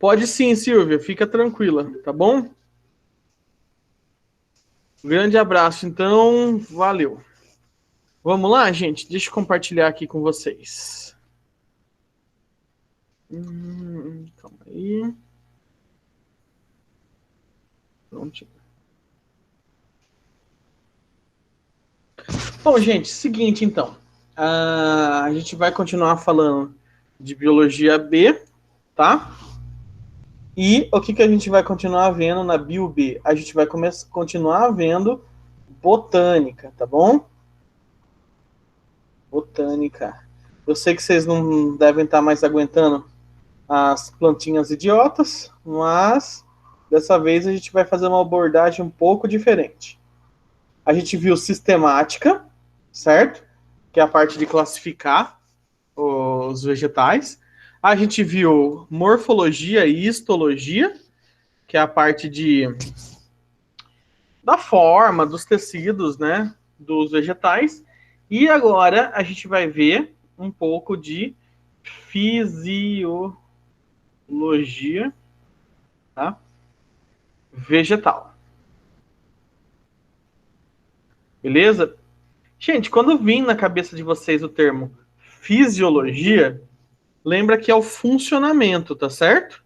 Pode sim, Silvia, fica tranquila, tá bom? Grande abraço, então, valeu. Vamos lá, gente? Deixa eu compartilhar aqui com vocês. Calma aí. Pronto. Bom, gente, seguinte então. A gente vai continuar falando de biologia B, tá? E o que a gente vai continuar vendo na Bio B? A gente vai continuar vendo botânica, tá bom? Botânica. Eu sei que vocês não devem estar mais aguentando as plantinhas idiotas, mas dessa vez a gente vai fazer uma abordagem um pouco diferente. A gente viu sistemática, certo? Que é a parte de classificar os vegetais. A gente viu morfologia e histologia, que é a parte da forma, dos tecidos, né, dos vegetais. E agora a gente vai ver um pouco de fisiologia, tá? Vegetal. Beleza? Gente, quando vim na cabeça de vocês o termo fisiologia, lembra que é o funcionamento, tá certo?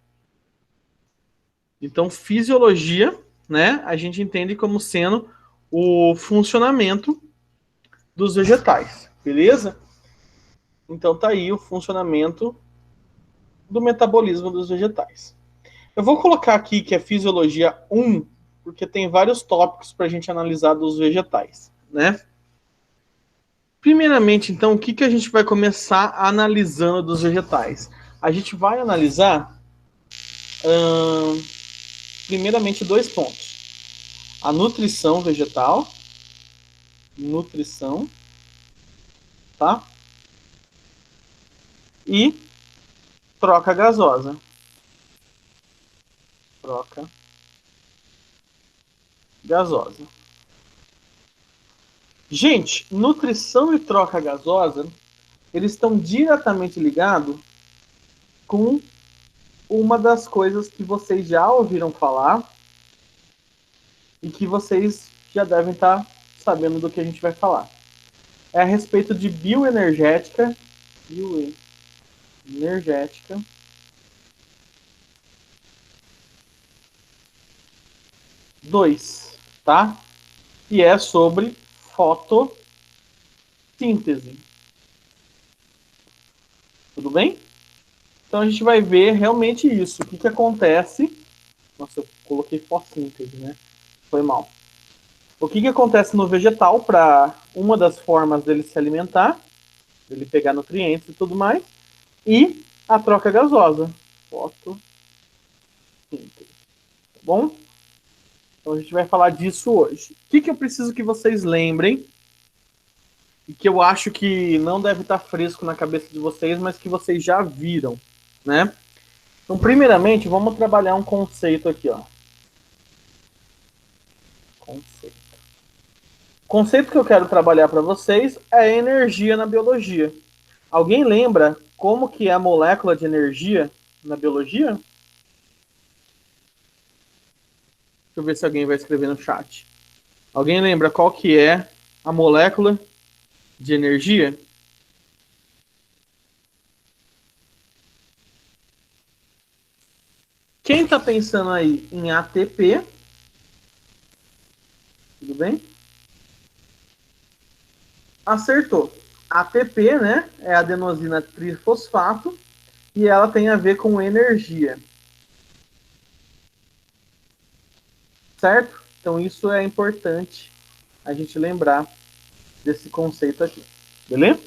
Então, fisiologia, né, a gente entende como sendo o funcionamento dos vegetais, beleza? Então tá aí o funcionamento do metabolismo dos vegetais. Eu vou colocar aqui que é fisiologia 1, porque tem vários tópicos para a gente analisar dos vegetais, né? Primeiramente, então, o que a gente vai começar analisando dos vegetais? A gente vai analisar, primeiramente, dois pontos. A nutrição vegetal, nutrição, tá? E troca gasosa. Troca gasosa. Gente, nutrição e troca gasosa, eles estão diretamente ligados com uma das coisas que vocês já ouviram falar e que vocês já devem estar sabendo do que a gente vai falar. É a respeito de bioenergética. Bioenergética. Dois, tá? E é sobre fotossíntese. Tudo bem? Então a gente vai ver realmente isso. O que acontece. Nossa, eu coloquei fotossíntese, né? Foi mal. O que acontece no vegetal para uma das formas dele se alimentar, dele pegar nutrientes e tudo mais, e a troca gasosa. Fotossíntese. Tá bom? Então a gente vai falar disso hoje. O que eu preciso que vocês lembrem, e que eu acho que não deve estar fresco na cabeça de vocês, mas que vocês já viram, né? Então, primeiramente, vamos trabalhar um conceito aqui, ó. Conceito. O conceito que eu quero trabalhar para vocês é energia na biologia. Alguém lembra como que é a molécula de energia na biologia? Deixa eu ver se alguém vai escrever no chat. Alguém lembra qual que é a molécula de energia? Quem está pensando aí em ATP? Tudo bem? Acertou. ATP, né, é adenosina trifosfato e ela tem a ver com energia. Certo? Então isso é importante a gente lembrar desse conceito aqui. Beleza?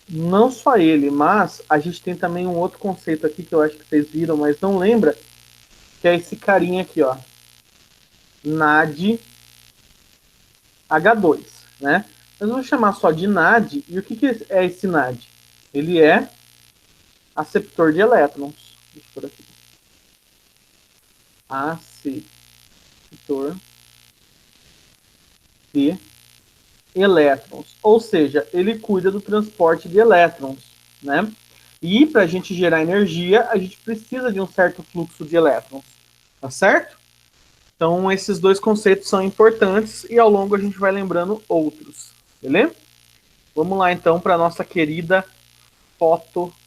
Não só ele, mas a gente tem também um outro conceito aqui que eu acho que vocês viram, mas não lembra, que é esse carinha aqui, ó. NAD H2, né? Mas vamos chamar só de NAD. E o que é esse NAD? Ele é aceptor de elétrons. Deixa eu por aqui. Aceptor de elétrons. Ou seja, ele cuida do transporte de elétrons, né? E para a gente gerar energia, a gente precisa de um certo fluxo de elétrons, tá certo? Então, esses dois conceitos são importantes e ao longo a gente vai lembrando outros, beleza? Vamos lá, então, para a nossa querida fotossíntese.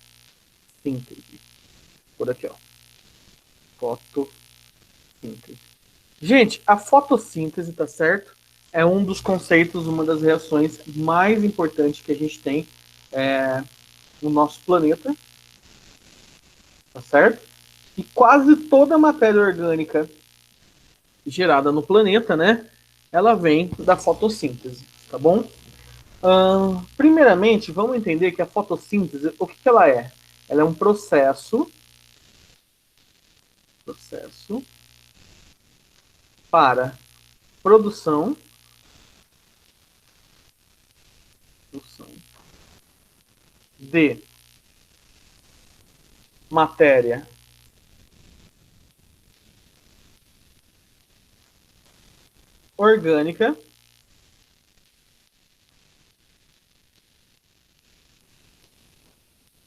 Por aqui, ó. Fotossíntese. Gente, a fotossíntese, tá certo? É um dos conceitos, uma das reações mais importantes que a gente tem no nosso planeta, tá certo? E quase toda a matéria orgânica gerada no planeta, né? Ela vem da fotossíntese, tá bom? Primeiramente, vamos entender que a fotossíntese, o que ela é? Ela é um processo para produção de matéria orgânica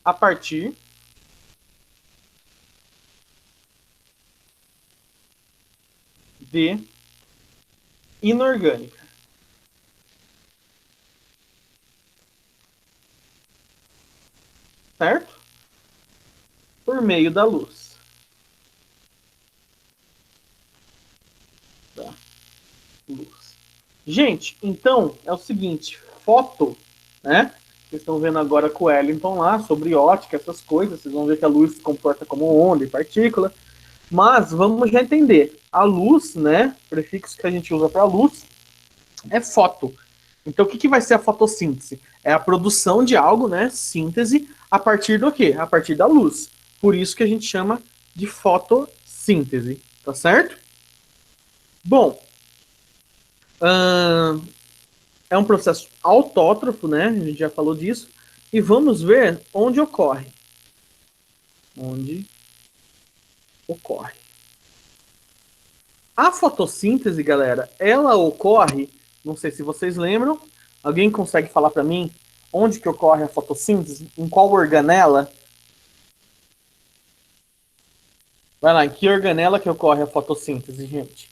a partir de inorgânica. Certo? Por meio da luz. Da luz. Gente, então é o seguinte, foto, né? Vocês estão vendo agora com o Wellington lá sobre ótica, essas coisas. Vocês vão ver que a luz se comporta como onda e partícula. Mas vamos já entender. A luz, né? O prefixo que a gente usa para luz é foto. Então, o que vai ser a fotossíntese? É a produção de algo, né? Síntese, a partir do quê? A partir da luz. Por isso que a gente chama de fotossíntese, tá certo? Bom, é um processo autótrofo, né? A gente já falou disso. E vamos ver onde ocorre. Onde ocorre. A fotossíntese, galera, ela ocorre, não sei se vocês lembram, alguém consegue falar para mim onde que ocorre a fotossíntese? Em qual organela? Vai lá, em que organela que ocorre a fotossíntese, gente?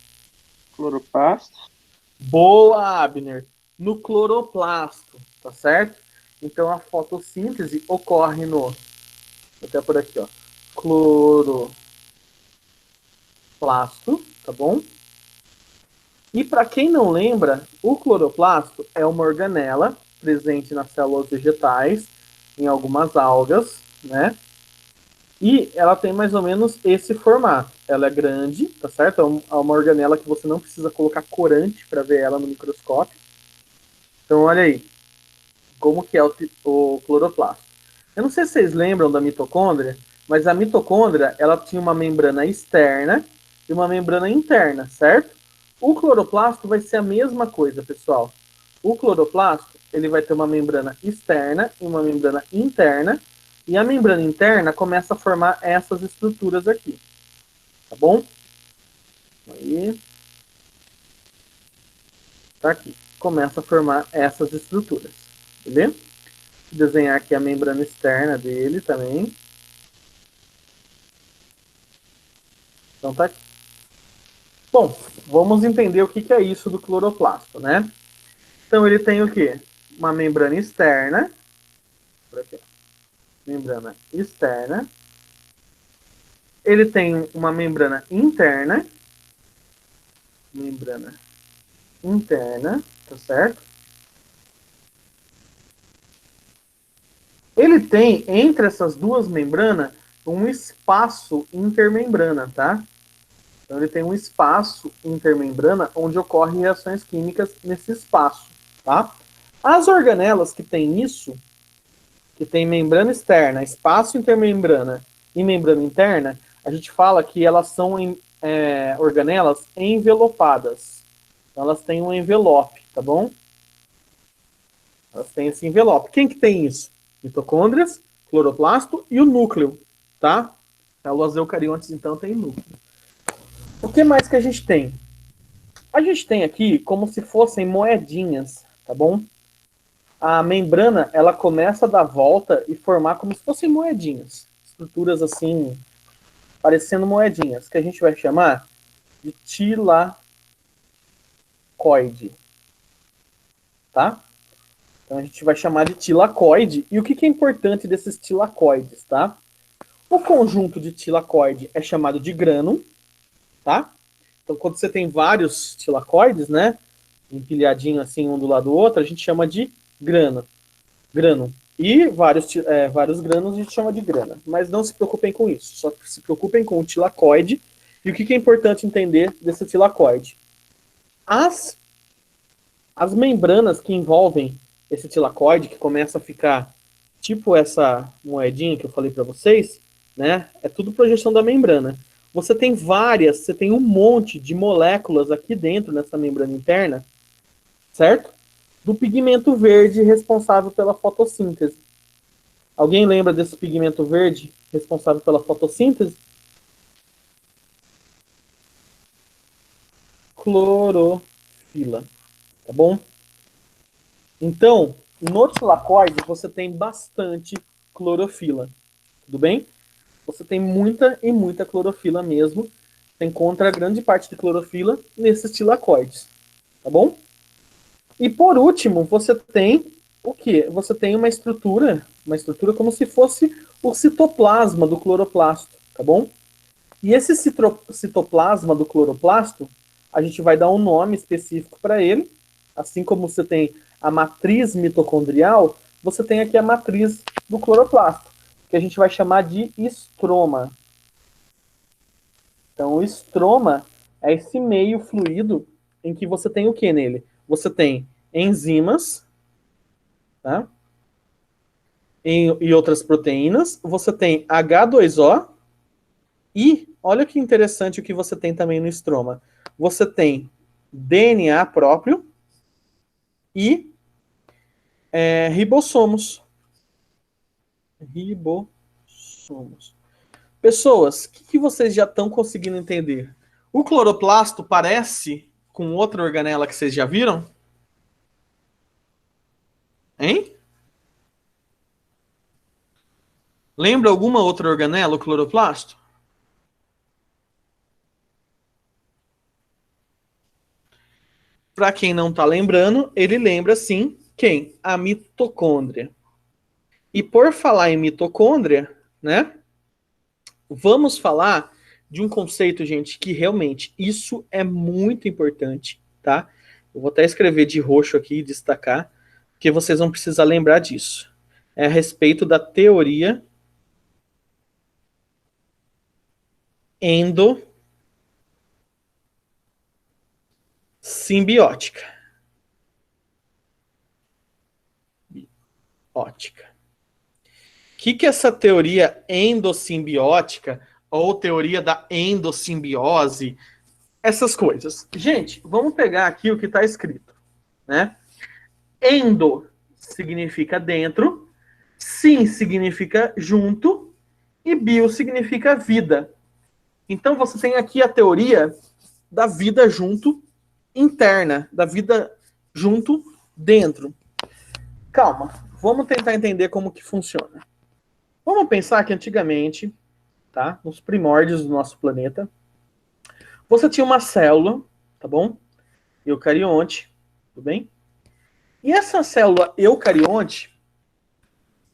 Cloroplasto. Boa, Abner. No cloroplasto, tá certo? Então a fotossíntese ocorre no, até por aqui, ó, cloroplasto, tá bom? E para quem não lembra, o cloroplasto é uma organela presente nas células vegetais, em algumas algas, né? E ela tem mais ou menos esse formato. Ela é grande, tá certo? É uma organela que você não precisa colocar corante para ver ela no microscópio. Então, olha aí, como que é o cloroplasto. Eu não sei se vocês lembram da mitocôndria, mas a mitocôndria, ela tinha uma membrana externa e uma membrana interna, certo? O cloroplasto vai ser a mesma coisa, pessoal. O cloroplasto, ele vai ter uma membrana externa e uma membrana interna, e a membrana interna começa a formar essas estruturas aqui. Tá bom? Aí. Tá aqui. Começa a formar essas estruturas. Beleza? Vou desenhar aqui a membrana externa dele também. Então tá aqui. Bom, vamos entender o que é isso do cloroplasto, né? Então ele tem o quê? Uma membrana externa. Por aqui, ó. Membrana externa. Ele tem uma membrana interna. Membrana interna, tá certo? Ele tem, entre essas duas membranas, um espaço intermembrana, tá? Então ele tem um espaço intermembrana onde ocorrem reações químicas nesse espaço, tá? As organelas que tem isso, que tem membrana externa, espaço intermembrana e membrana interna, a gente fala que elas são organelas envelopadas. Então elas têm um envelope, tá bom? Elas têm esse envelope. Quem que tem isso? Mitocôndrias, cloroplasto e o núcleo, tá? Células eucariontes, então, tem núcleo. O que mais que a gente tem? A gente tem aqui como se fossem moedinhas, tá bom? a membrana, ela começa a dar volta e formar como se fossem moedinhas. Estruturas assim, parecendo moedinhas, que a gente vai chamar de tilacoide. Tá? Então a gente vai chamar de tilacoide. E o que é importante desses tilacoides, tá? O conjunto de tilacoide é chamado de grânum, tá? Então quando você tem vários tilacoides, né, empilhadinho assim um do lado do outro, a gente chama de grânum. E vários grãos a gente chama de grana. Mas não se preocupem com isso. Só se preocupem com o tilacoide. E o que é importante entender desse tilacoide? As membranas que envolvem esse tilacoide, que começa a ficar tipo essa moedinha que eu falei para vocês, né? É tudo projeção da membrana. Você tem um monte de moléculas aqui dentro nessa membrana interna, certo? Do pigmento verde responsável pela fotossíntese. Alguém lembra desse pigmento verde responsável pela fotossíntese? Clorofila, tá bom? Então, no tilacoide você tem bastante clorofila, tudo bem? Você tem muita e muita clorofila mesmo. Você encontra grande parte de clorofila nesses tilacoides, tá bom? E por último, você tem o quê? Você tem uma estrutura como se fosse o citoplasma do cloroplasto, tá bom? E esse citoplasma do cloroplasto, a gente vai dar um nome específico para ele, assim como você tem a matriz mitocondrial, você tem aqui a matriz do cloroplasto, que a gente vai chamar de estroma. Então, o estroma é esse meio fluido em que você tem o que nele? Você tem enzimas, tá? E outras proteínas. Você tem H2O e, olha que interessante o que você tem também no estroma. Você tem DNA próprio e ribossomos. Ribossomos. Pessoas, o que vocês já estão conseguindo entender? O cloroplasto parece com outra organela que vocês já viram? Hein? Lembra alguma outra organela, o cloroplasto? Para quem não está lembrando, ele lembra sim quem? A mitocôndria. E por falar em mitocôndria, né? Vamos falar de um conceito, gente, que realmente isso é muito importante, tá? Eu vou até escrever de roxo aqui e destacar, porque vocês vão precisar lembrar disso. É a respeito da teoria endossimbiótica. Ótica. O que é essa teoria endossimbiótica ou teoria da endossimbiose? Essas coisas. Gente, vamos pegar aqui o que está escrito, né? Endo significa dentro, sim significa junto e bio significa vida. Então você tem aqui a teoria da vida junto interna, da vida junto dentro. Calma, vamos tentar entender como que funciona. Vamos pensar que antigamente, tá, nos primórdios do nosso planeta, você tinha uma célula, tá bom? Eucarionte, tudo bem? E essa célula eucarionte,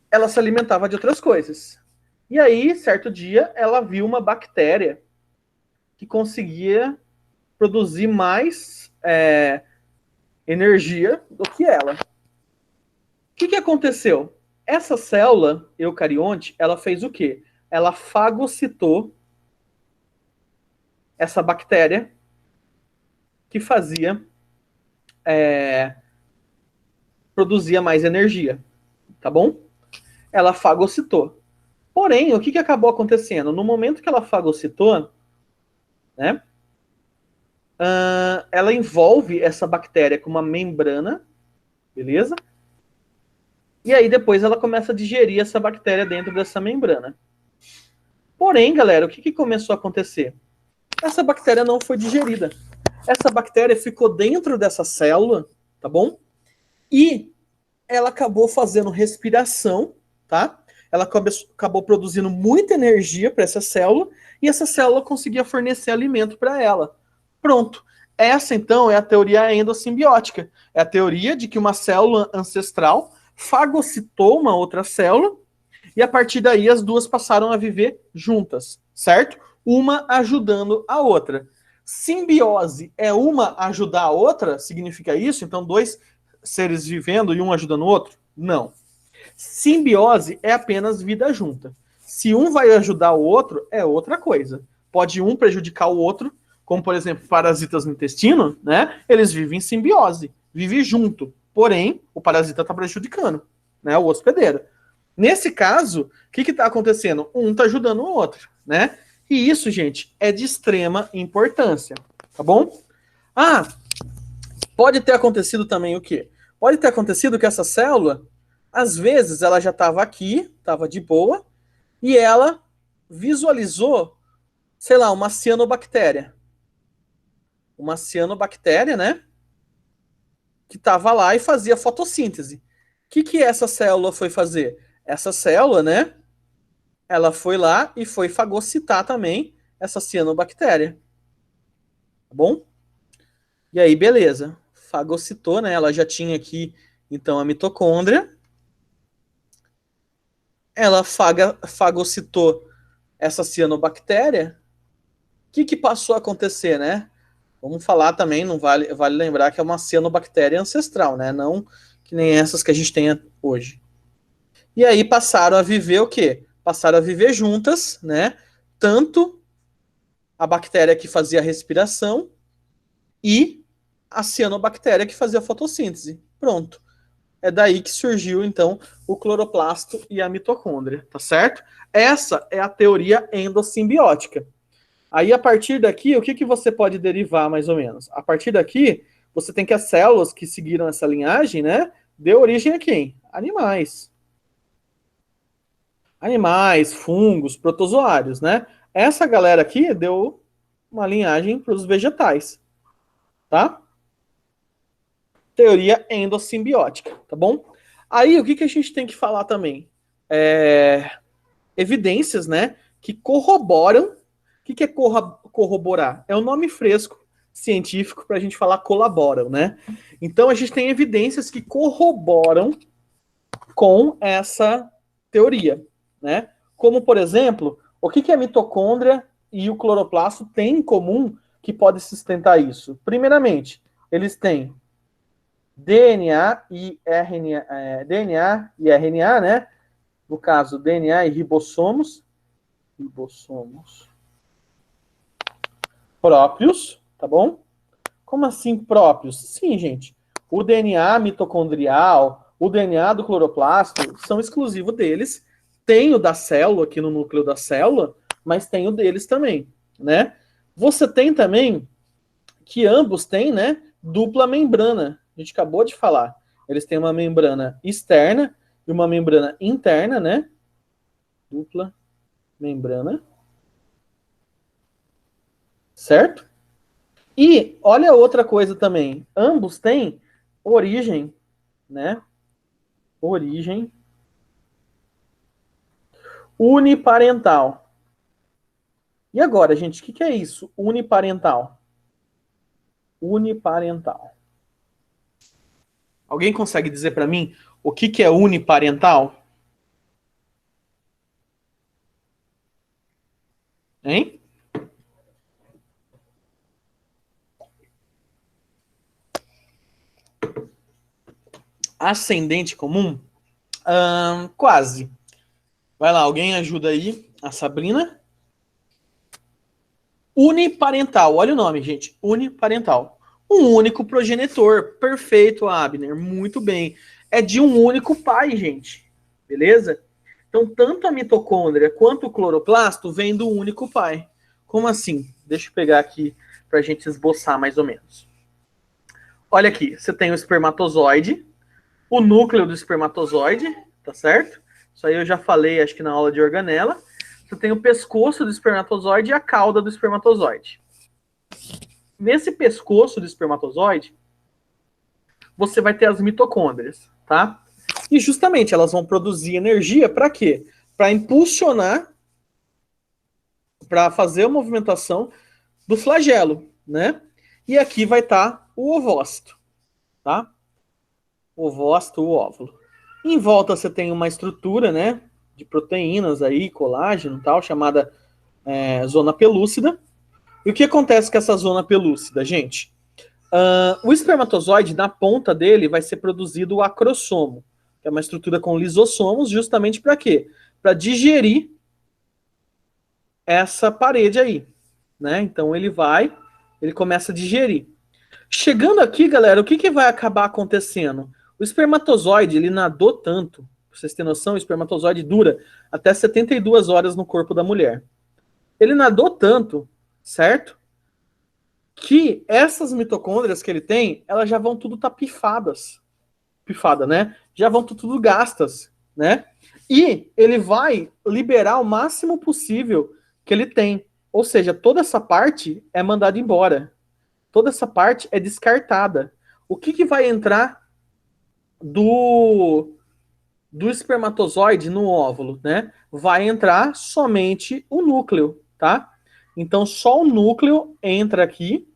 ela se alimentava de outras coisas. E aí, certo dia, ela viu uma bactéria que conseguia produzir mais energia do que ela. O que aconteceu? Essa célula eucarionte, ela fez o quê? Ela fagocitou essa bactéria que produzia mais energia, tá bom? Ela fagocitou. Porém, o que acabou acontecendo? No momento que ela fagocitou, né, ela envolve essa bactéria com uma membrana, beleza? E aí depois ela começa a digerir essa bactéria dentro dessa membrana. Porém, galera, o que começou a acontecer? Essa bactéria não foi digerida. Essa bactéria ficou dentro dessa célula, tá bom? E ela acabou fazendo respiração, tá? Ela acabou produzindo muita energia para essa célula e essa célula conseguia fornecer alimento para ela. Pronto. Essa, então, é a teoria endossimbiótica. É a teoria de que uma célula ancestral fagocitou uma outra célula e a partir daí as duas passaram a viver juntas, certo? Uma ajudando a outra. Simbiose é uma ajudar a outra? Significa isso? Então, dois seres vivendo e um ajudando o outro? Não. Simbiose é apenas vida junta. Se um vai ajudar o outro, é outra coisa. Pode um prejudicar o outro, como, por exemplo, parasitas no intestino, né? Eles vivem em simbiose, vivem junto. Porém, o parasita está prejudicando, né? O hospedeiro. Nesse caso, o que está acontecendo? Um está ajudando o outro, né? E isso, gente, é de extrema importância, tá bom? Ah, pode ter acontecido também o quê? Pode ter acontecido que essa célula, às vezes, ela já estava aqui, estava de boa, e ela visualizou, sei lá, uma cianobactéria. Uma cianobactéria, né? Que estava lá e fazia fotossíntese. O que essa célula foi fazer? Essa célula, né? Ela foi lá e foi fagocitar também essa cianobactéria. Tá bom? E aí, beleza. Fagocitou, né? Ela já tinha aqui, então, a mitocôndria. Ela fagocitou essa cianobactéria. O que passou a acontecer, né? Vamos falar também, não vale lembrar que é uma cianobactéria ancestral, né? Não que nem essas que a gente tem hoje. E aí passaram a viver o quê? Passaram a viver juntas, né? Tanto a bactéria que fazia a respiração e a cianobactéria que fazia a fotossíntese. Pronto. É daí que surgiu, então, o cloroplasto e a mitocôndria, tá certo? Essa é a teoria endossimbiótica. Aí, a partir daqui, o que você pode derivar, mais ou menos? A partir daqui, você tem que as células que seguiram essa linhagem, né, deu origem a quem? Animais. Animais, fungos, protozoários, né? Essa galera aqui deu uma linhagem para os vegetais, tá? Teoria endossimbiótica, tá bom? Aí, o que a gente tem que falar também? Evidências, né, que corroboram. O que é corroborar? É um nome fresco científico para a gente falar colaboram, né? Então, a gente tem evidências que corroboram com essa teoria, né? Como, por exemplo, o que a mitocôndria e o cloroplasto têm em comum que pode sustentar isso? Primeiramente, eles têm DNA e RNA, né? No caso, DNA e ribossomos próprios, tá bom? Como assim próprios? Sim, gente. O DNA mitocondrial, o DNA do cloroplasto são exclusivos deles. Tem o da célula aqui no núcleo da célula, mas tem o deles também, né? Você tem também que ambos têm, né, dupla membrana. A gente acabou de falar. Eles têm uma membrana externa e uma membrana interna, né? Dupla membrana. Certo? E olha outra coisa também. Ambos têm origem, né? Origem uniparental. E agora, gente, o que é isso? Uniparental. Uniparental. Alguém consegue dizer para mim o que é uniparental? Hein? Ascendente comum? Quase. Vai lá, alguém ajuda aí a Sabrina. Uniparental, olha o nome, gente. Uniparental. Um único progenitor. Perfeito, Abner. Muito bem. É de um único pai, gente. Beleza? Então, tanto a mitocôndria quanto o cloroplasto vêm do único pai. Como assim? Deixa eu pegar aqui para a gente esboçar mais ou menos. Olha aqui, você tem o espermatozoide, o núcleo do espermatozoide, tá certo? Isso aí eu já falei, acho que na aula de organela. Você tem o pescoço do espermatozoide e a cauda do espermatozoide. Nesse pescoço do espermatozoide, você vai ter as mitocôndrias, tá? E justamente elas vão produzir energia para quê? Para impulsionar, para fazer a movimentação do flagelo, né? E aqui vai estar o ovócito, tá? O ovócito, o óvulo. Em volta você tem uma estrutura, né, de proteínas aí, colágeno e tal, chamada zona pelúcida. E o que acontece com essa zona pelúcida, gente? O espermatozoide, na ponta dele, vai ser produzido o acrossomo, que é uma estrutura com lisossomos, justamente para quê? Para digerir essa parede aí, né? Então ele começa a digerir. Chegando aqui, galera, o que vai acabar acontecendo? O espermatozoide, ele nadou tanto, pra vocês terem noção, o espermatozoide dura até 72 horas no corpo da mulher. Ele nadou tanto, certo? Que essas mitocôndrias que ele tem, elas já vão tudo estar pifadas. Pifada, né? Já vão tudo gastas, né? E ele vai liberar o máximo possível que ele tem. Ou seja, toda essa parte é mandada embora. Toda essa parte é descartada. O que vai entrar do espermatozoide no óvulo, né? Vai entrar somente o núcleo, tá? Então só o núcleo entra aqui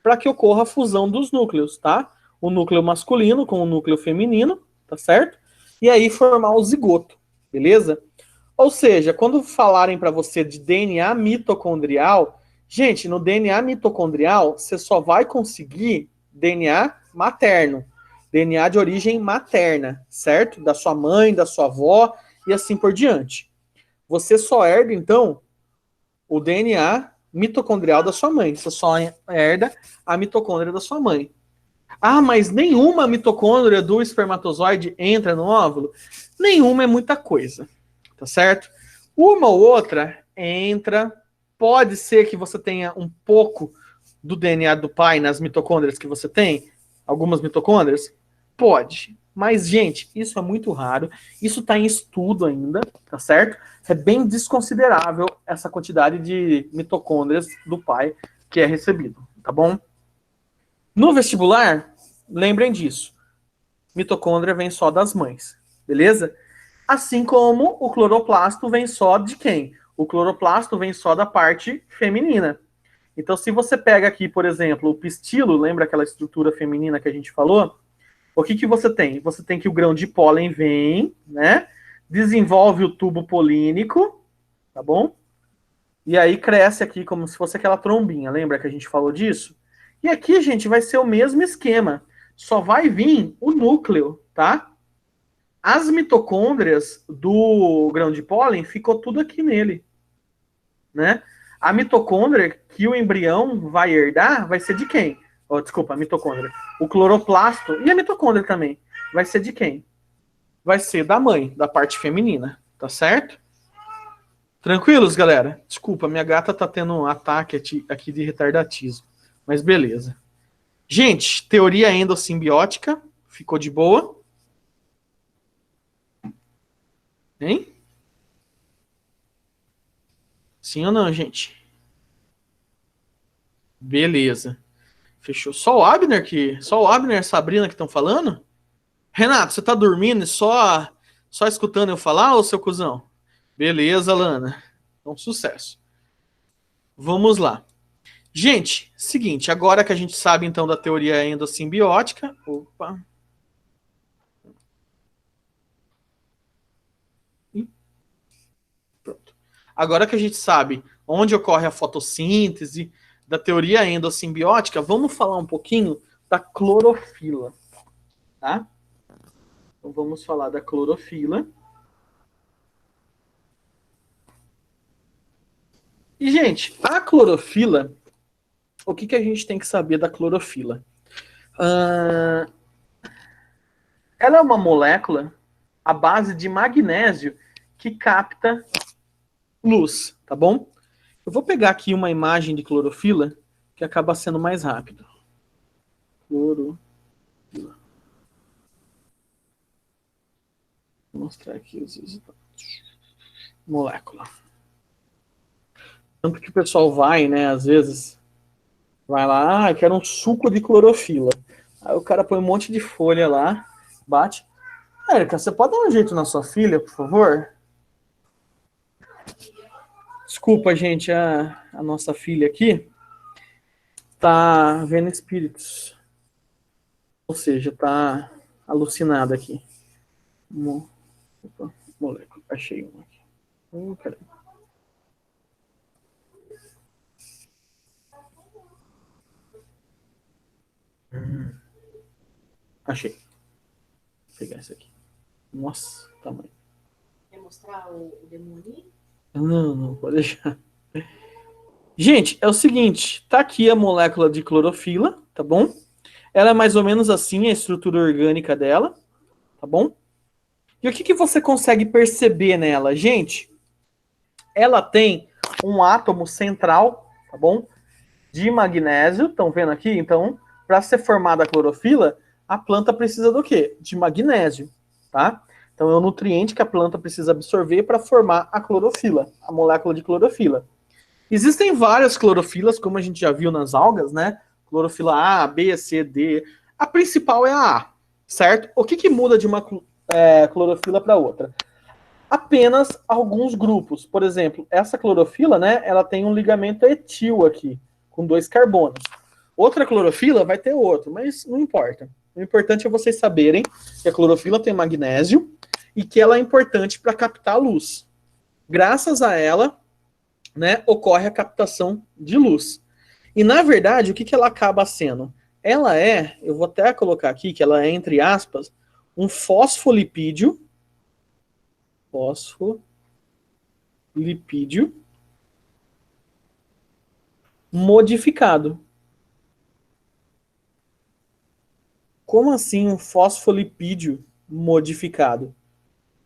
para que ocorra a fusão dos núcleos, tá? O núcleo masculino com o núcleo feminino, tá certo? E aí formar o zigoto, beleza? Ou seja, quando falarem para você de DNA mitocondrial, gente, no DNA mitocondrial você só vai conseguir DNA materno, DNA de origem materna, certo? Da sua mãe, da sua avó e assim por diante. Você só herda, então, o DNA mitocondrial da sua mãe. Você só herda a mitocôndria da sua mãe. Ah, mas nenhuma mitocôndria do espermatozoide entra no óvulo? Nenhuma é muita coisa, tá certo? Uma ou outra entra. Pode ser que você tenha um pouco do DNA do pai nas mitocôndrias que você tem, algumas mitocôndrias. Pode. Mas, gente, isso é muito raro. Isso está em estudo ainda, tá certo? É bem desconsiderável essa quantidade de mitocôndrias do pai que é recebido, tá bom? No vestibular, lembrem disso. Mitocôndria vem só das mães, beleza? Assim como o cloroplasto vem só de quem? O cloroplasto vem só da parte feminina. Então, se você pega aqui, por exemplo, o pistilo, lembra aquela estrutura feminina que a gente falou? O que você tem? Você tem que o grão de pólen vem, né? Desenvolve o tubo polínico, tá bom? E aí cresce aqui como se fosse aquela trombinha, lembra que a gente falou disso? E aqui, gente, vai ser o mesmo esquema. Só vai vir o núcleo, tá? As mitocôndrias do grão de pólen ficou tudo aqui nele, né? A mitocôndria que o embrião vai herdar vai ser de quem? Oh, desculpa, a mitocôndria. O cloroplasto e a mitocôndria também. Vai ser de quem? Vai ser da mãe, da parte feminina. Tá certo? Tranquilos, galera? Desculpa, minha gata tá tendo um ataque aqui de retardatismo. Mas beleza. Gente, teoria endossimbiótica. Ficou de boa? Hein? Sim ou não, gente? Beleza. Fechou. Só o Abner e a Sabrina que estão falando? Renato, você tá dormindo e só escutando eu falar, ô seu cuzão? Beleza, Lana. Então, sucesso. Vamos lá. Gente, seguinte, agora que a gente sabe então da teoria endossimbiótica. Opa. Pronto. Agora que a gente sabe onde ocorre a fotossíntese, da teoria endossimbiótica, vamos falar um pouquinho da clorofila, tá? Então vamos falar da clorofila. E, gente, a clorofila, o que a gente tem que saber da clorofila? Ela é uma molécula à base de magnésio que capta luz, tá bom? Eu vou pegar aqui uma imagem de clorofila que acaba sendo mais rápido. Clorofila. Vou mostrar aqui os resultados. Molécula. Tanto que o pessoal vai, né, às vezes, vai lá, eu quero um suco de clorofila. Aí o cara põe um monte de folha lá, bate. Érica, você pode dar um jeito na sua filha, por favor? Desculpa, gente, a nossa filha aqui tá vendo espíritos. Ou seja, tá alucinada aqui. Opa, moleque, achei um aqui. Peraí. Achei. Vou pegar esse aqui. Nossa, tamanho. Quer mostrar o demônio? Não, pode deixar. Gente, é o seguinte, tá aqui a molécula de clorofila, tá bom? Ela é mais ou menos assim, a estrutura orgânica dela, tá bom? E o que você consegue perceber nela? Gente, ela tem um átomo central, tá bom? De magnésio, estão vendo aqui? Então, para ser formada a clorofila, a planta precisa do quê? De magnésio, tá? Então, é o nutriente que a planta precisa absorver para formar a clorofila, a molécula de clorofila. Existem várias clorofilas, como a gente já viu nas algas, né? Clorofila A, B, C, D. A principal é a A, certo? O que muda de uma clorofila para outra? Apenas alguns grupos. Por exemplo, essa clorofila, né? Ela tem um ligamento etil aqui, com 2 carbonos. Outra clorofila vai ter outro, mas não importa. O importante é vocês saberem que a clorofila tem magnésio e que ela é importante para captar a luz. Graças a ela, né, ocorre a captação de luz. E, na verdade, o que ela acaba sendo? Ela é, eu vou até colocar aqui, que ela é, entre aspas, um fosfolipídio modificado. Como assim um fosfolipídio modificado?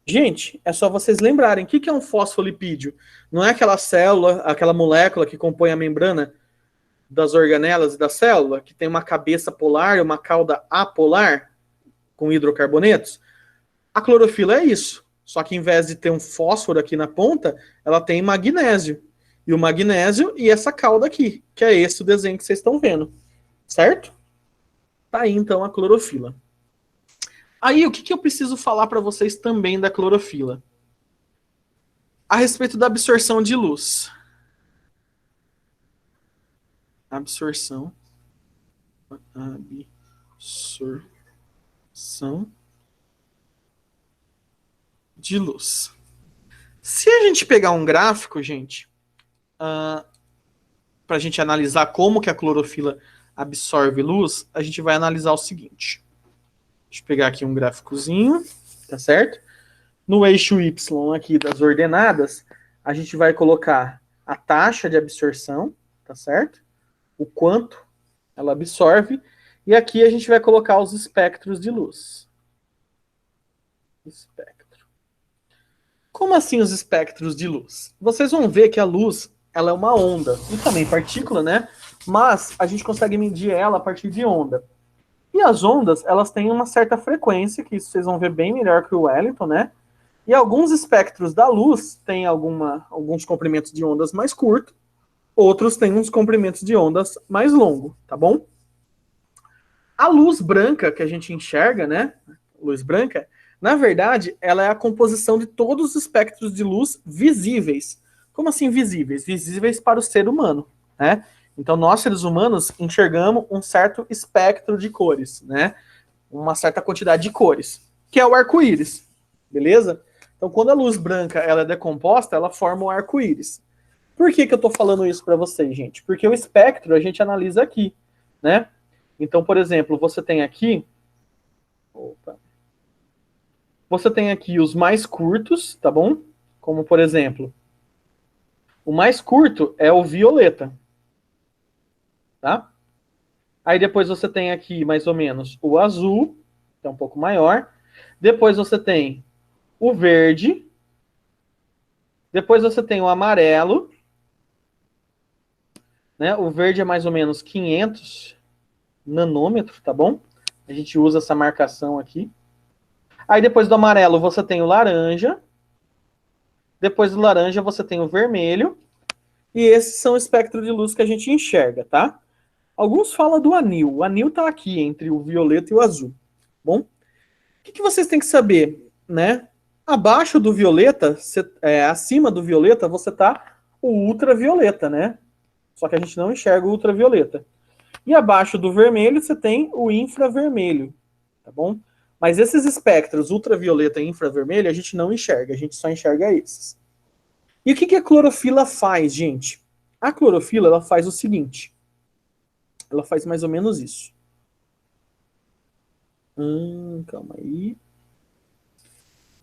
Gente, é só vocês lembrarem, o que é um fosfolipídio? Não é aquela célula, aquela molécula que compõe a membrana das organelas e da célula, que tem uma cabeça polar e uma cauda apolar, com hidrocarbonetos? A clorofila é isso. Só que em vez de ter um fósforo aqui na ponta, ela tem magnésio. E o magnésio e essa cauda aqui, que é esse o desenho que vocês estão vendo. Certo? Tá aí então a clorofila. Aí o que eu preciso falar para vocês também da clorofila? A respeito da absorção de luz. Absorção de luz. Se a gente pegar um gráfico, gente, para a gente analisar como que a clorofila absorve luz, a gente vai analisar o seguinte. Deixa eu pegar aqui um gráficozinho, tá certo? No eixo Y aqui das ordenadas, a gente vai colocar a taxa de absorção, tá certo? O quanto ela absorve. E aqui a gente vai colocar os espectros de luz. Espectro. Como assim os espectros de luz? Vocês vão ver que a luz, ela é uma onda, e também partícula, né? Mas a gente consegue medir ela a partir de onda. E as ondas, elas têm uma certa frequência, que isso vocês vão ver bem melhor que o Wellington, né? E alguns espectros da luz têm alguns comprimentos de ondas mais curtos, outros têm uns comprimentos de ondas mais longos, tá bom? A luz branca que a gente enxerga, né? Luz branca, na verdade, ela é a composição de todos os espectros de luz visíveis. Como assim visíveis? Visíveis para o ser humano, né? Então, nós, seres humanos, enxergamos um certo espectro de cores, né? Uma certa quantidade de cores, que é o arco-íris, beleza? Então, quando a luz branca ela é decomposta, ela forma o arco-íris. Por que eu estou falando isso para vocês, gente? Porque o espectro a gente analisa aqui, né? Então, por exemplo, você tem aqui... Você tem aqui os mais curtos, tá bom? Como, por exemplo, o mais curto é o violeta, tá? Aí depois você tem aqui, mais ou menos, o azul, que é um pouco maior. Depois você tem o verde. Depois você tem o amarelo. Né? O verde é mais ou menos 500 nanômetros, tá bom? A gente usa essa marcação aqui. Aí depois do amarelo você tem o laranja. Depois do laranja você tem o vermelho. E esses são o espectro de luz que a gente enxerga, tá? Alguns falam do anil. O anil está aqui entre o violeta e o azul. Bom? que vocês têm que saber, né? Abaixo do violeta, acima do violeta, você tá o ultravioleta, né? Só que a gente não enxerga o ultravioleta. E abaixo do vermelho, você tem o infravermelho, tá bom? Mas esses espectros, ultravioleta e infravermelho, a gente não enxerga, a gente só enxerga esses. E o que a clorofila faz, gente? A clorofila, ela faz o seguinte. Ela faz mais ou menos isso. Calma aí.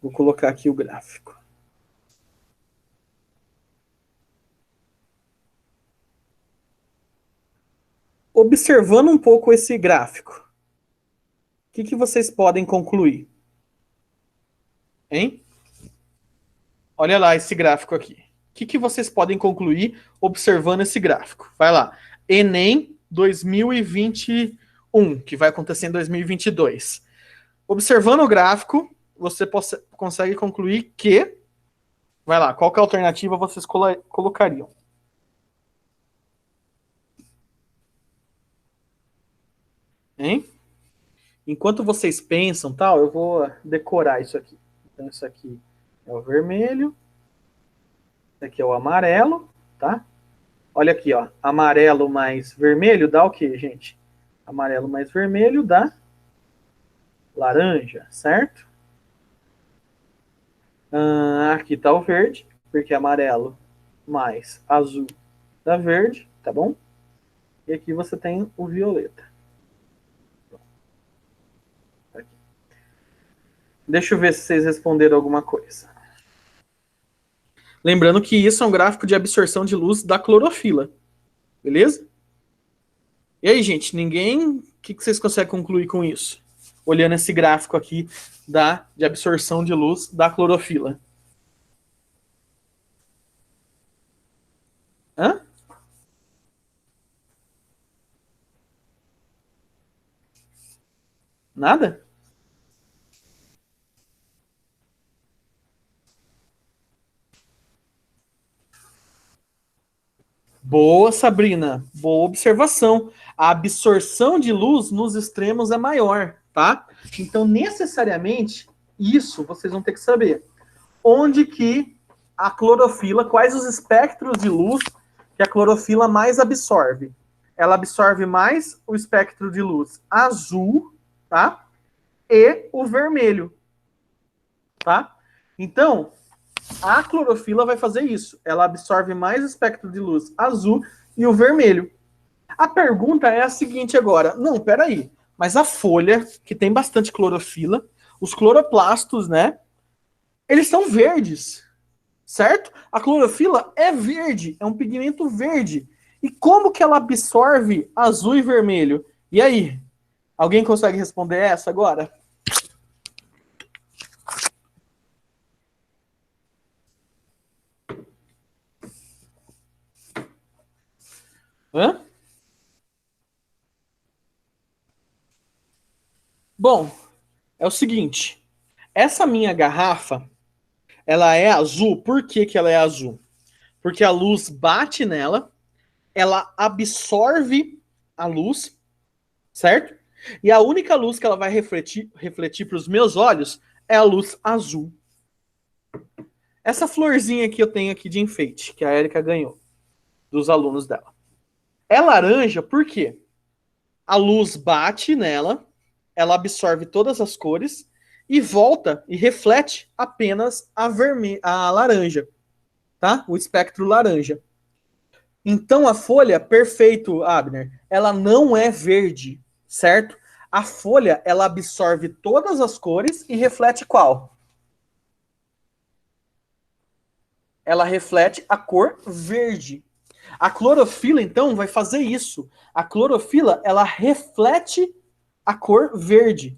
Vou colocar aqui o gráfico. Observando um pouco esse gráfico, o que vocês podem concluir? Hein? Olha lá esse gráfico aqui. O que vocês podem concluir observando esse gráfico? Vai lá. Enem 2021, que vai acontecer em 2022. Observando o gráfico, você consegue concluir que... Vai lá, qual que é a alternativa vocês colocariam? Hein? Enquanto vocês pensam, tal, eu vou decorar isso aqui. Então, isso aqui é o vermelho. Isso aqui é o amarelo, tá? Olha aqui, ó. Amarelo mais vermelho dá o quê, gente? Amarelo mais vermelho dá laranja, certo? Aqui tá o verde, porque amarelo mais azul dá verde, tá bom? E aqui você tem o violeta. Aqui. Deixa eu ver se vocês responderam alguma coisa. Lembrando que isso é um gráfico de absorção de luz da clorofila. Beleza? E aí, gente, o que vocês conseguem concluir com isso? Olhando esse gráfico aqui de absorção de luz da clorofila. Hã? Nada? Boa, Sabrina. Boa observação. A absorção de luz nos extremos é maior, tá? Então, necessariamente, isso vocês vão ter que saber. Onde que a clorofila, quais os espectros de luz que a clorofila mais absorve? Ela absorve mais o espectro de luz azul, tá? E o vermelho, tá? Então, a clorofila vai fazer isso. Ela absorve mais o espectro de luz azul e o vermelho. A pergunta é a seguinte agora. Não, peraí. Mas a folha, que tem bastante clorofila, os cloroplastos, né? Eles são verdes, certo? A clorofila é verde, é um pigmento verde. E como que ela absorve azul e vermelho? E aí? Alguém consegue responder essa agora? Hã? Bom, é o seguinte. Essa minha garrafa, ela é azul. Por que ela é azul? Porque a luz bate nela, ela absorve a luz, certo? E a única luz que ela vai refletir para os meus olhos é a luz azul. Essa florzinha que eu tenho aqui de enfeite, que a Erika ganhou, dos alunos dela. É laranja por quê? A luz bate nela, ela absorve todas as cores e volta e reflete apenas a laranja, tá? O espectro laranja. Então a folha, perfeito, Abner, ela não é verde, certo? A folha, ela absorve todas as cores e reflete qual? Ela reflete a cor verde. A clorofila, então, vai fazer isso. A clorofila, ela reflete a cor verde.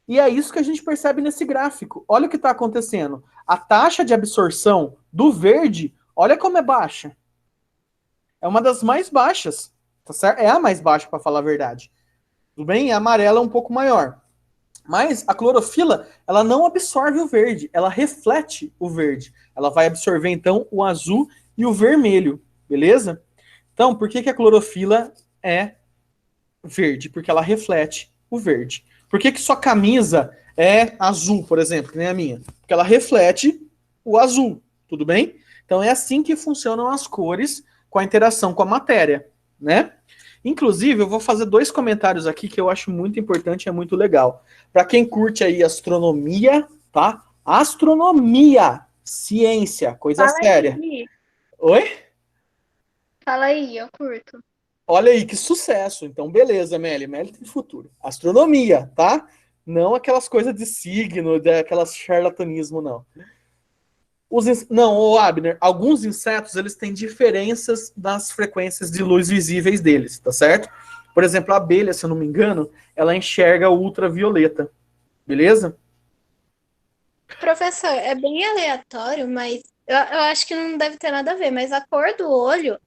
E é isso que a gente percebe nesse gráfico. Olha o que está acontecendo. A taxa de absorção do verde, olha como é baixa. É uma das mais baixas. Tá certo? É a mais baixa, para falar a verdade. Tudo bem? A amarela é um pouco maior. Mas a clorofila, ela não absorve o verde, ela reflete o verde. Ela vai absorver, então, o azul e o vermelho, beleza? Então, por que a clorofila é verde? Porque ela reflete o verde. Por que sua camisa é azul, por exemplo, que nem a minha, porque ela reflete o azul, tudo bem? Então é assim que funcionam as cores com a interação com a matéria, né? Inclusive, eu vou fazer 2 comentários aqui que eu acho muito importante e é muito legal. Para quem curte aí astronomia, tá? Astronomia, ciência, coisa Fala séria. aí, Oi? fala aí, eu curto. Olha aí, que sucesso. Então, beleza, Meli. Meli tem futuro. Astronomia, tá? Não aquelas coisas de signo, aquelas charlatanismo, não. Não, ô Abner, alguns insetos, eles têm diferenças das frequências de luz visíveis deles, tá certo? Por exemplo, a abelha, se eu não me engano, ela enxerga o ultravioleta, beleza? Professor, é bem aleatório, mas eu acho que não deve ter nada a ver, mas a cor do olho,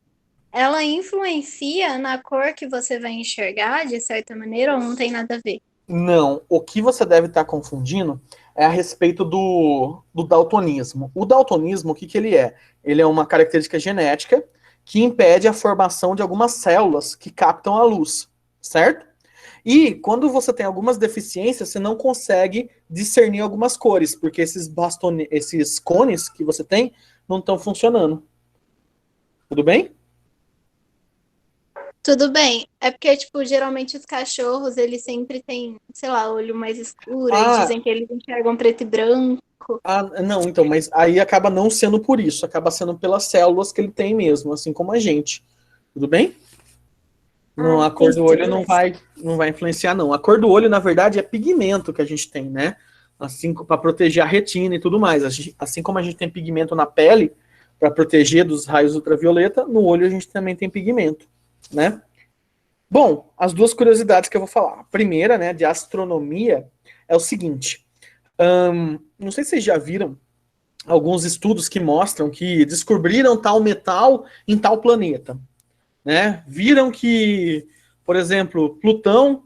ela influencia na cor que você vai enxergar, de certa maneira, ou não tem nada a ver? Não, o que você deve estar confundindo é a respeito do daltonismo. O daltonismo, o que, que ele é? Ele é uma característica genética que impede a formação de algumas células que captam a luz, certo? E quando você tem algumas deficiências, você não consegue discernir algumas cores, porque esses cones que você tem não estão funcionando. Tudo bem? Tudo bem, é porque, tipo, geralmente os cachorros, eles sempre têm, sei lá, olho mais escuro, e Ah, dizem que eles enxergam preto e branco. não, então, mas aí acaba não sendo por isso, acaba sendo pelas células que ele tem mesmo, assim como a gente. Tudo bem? Não, a cor do Entendi, olho beleza. não vai influenciar, não. A cor do olho, na verdade, é pigmento que a gente tem, né? Assim, para proteger a retina e tudo mais. Assim como a gente tem pigmento na pele, para proteger dos raios ultravioleta, no olho a gente também tem pigmento, né? Bom, as 2 curiosidades que eu vou falar. A primeira, né, de astronomia, é o seguinte. Não sei se vocês já viram alguns estudos que mostram que descobriram tal metal em tal planeta, né? Viram que, por exemplo, Plutão,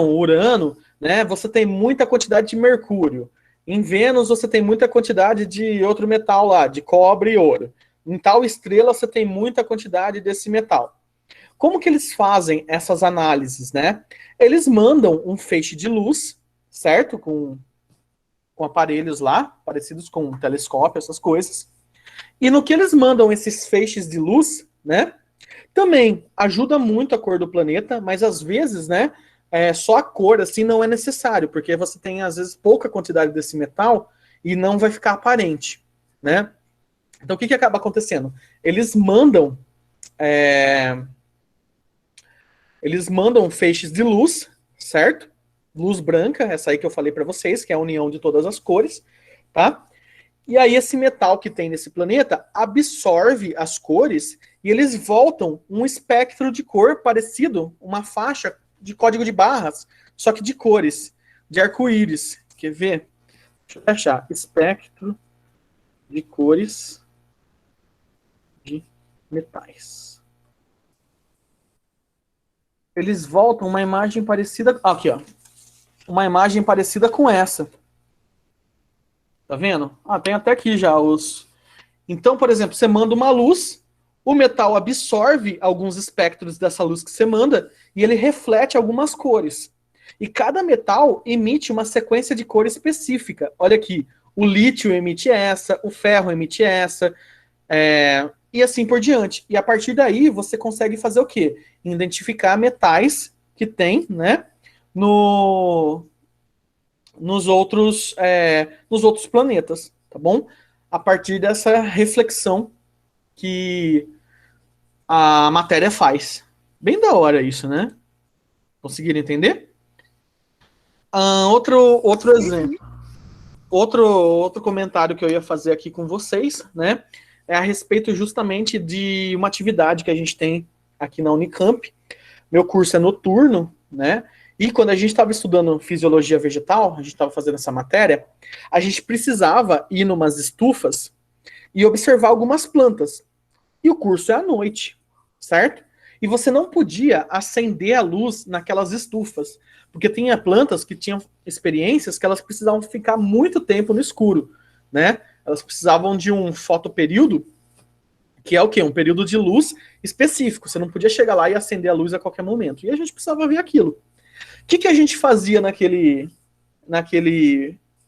Urano, né? Você tem muita quantidade de mercúrio. Em Vênus você tem muita quantidade de outro metal lá, de cobre e ouro. Em tal estrela você tem muita quantidade desse metal. Como que eles fazem essas análises, né? Eles mandam um feixe de luz, certo? Com aparelhos lá, parecidos com um telescópio, essas coisas. E no que eles mandam esses feixes de luz, né? Também ajuda muito a cor do planeta, mas às vezes, né? Só a cor assim não é necessário, porque você tem às vezes pouca quantidade desse metal e não vai ficar aparente, né? Então o que acaba acontecendo? Eles mandam feixes de luz, certo? Luz branca, essa aí que eu falei para vocês, que é a união de todas as cores, tá? E aí esse metal que tem nesse planeta absorve as cores e eles voltam um espectro de cor parecido, uma faixa de código de barras, só que de cores, de arco-íris. Quer ver? Deixa eu achar. Espectro de cores de metais. Eles voltam uma imagem parecida... Aqui, ó. Uma imagem parecida com essa. Tá vendo? Tem até aqui já os... Então, por exemplo, você manda uma luz, o metal absorve alguns espectros dessa luz que você manda e ele reflete algumas cores. E cada metal emite uma sequência de cor específica. Olha aqui, o lítio emite essa, o ferro emite essa, e assim por diante. E a partir daí você consegue fazer o quê? Identificar metais que tem, né, nos outros planetas, tá bom? A partir dessa reflexão que a matéria faz. Bem da hora isso, né? Conseguiram entender? Outro exemplo. Outro comentário que eu ia fazer aqui com vocês, né? É a respeito justamente de uma atividade que a gente tem aqui na Unicamp. Meu curso é noturno, né? E quando a gente estava estudando fisiologia vegetal, a gente estava fazendo essa matéria, a gente precisava ir numas estufas e observar algumas plantas. E o curso é à noite, certo? E você não podia acender a luz naquelas estufas, porque tinha plantas que tinham experiências que elas precisavam ficar muito tempo no escuro, né? Elas precisavam de um fotoperíodo, que é o quê? Um período de luz específico. Você não podia chegar lá e acender a luz a qualquer momento. E a gente precisava ver aquilo. que a gente fazia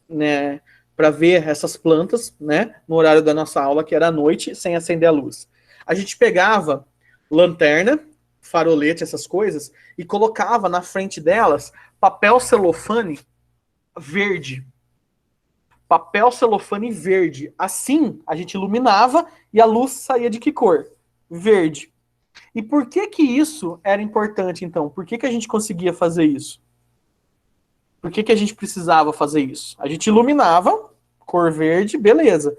né, para ver essas plantas, né, no horário da nossa aula, que era à noite, sem acender a luz? A gente pegava lanterna, farolete, essas coisas, e colocava na frente delas papel celofane verde. Papel celofane verde. Assim, a gente iluminava e a luz saía de que cor? Verde. E por que que isso era importante, então? Por que que a gente conseguia fazer isso? Por que que a gente precisava fazer isso? A gente iluminava, cor verde, beleza.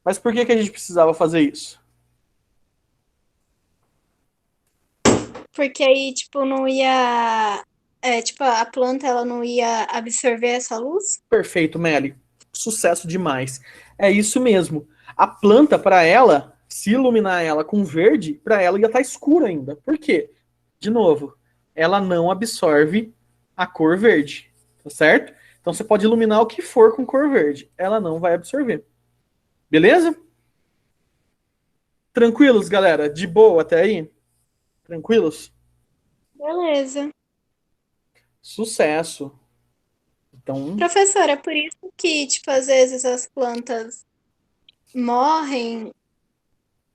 Mas por que que a gente precisava fazer isso? Porque aí, tipo, não ia. Tipo, a planta ela não ia absorver essa luz? Perfeito, Melly. Sucesso demais. É isso mesmo. A planta, para ela, se iluminar ela com verde, para ela ia estar escura ainda. Por quê? De novo, ela não absorve a cor verde, tá certo? Então você pode iluminar o que for com cor verde, ela não vai absorver. Beleza? Tranquilos, galera? De boa até aí? Tranquilos? Beleza. Sucesso. Então, Professora, é por isso que, tipo, às vezes as plantas morrem.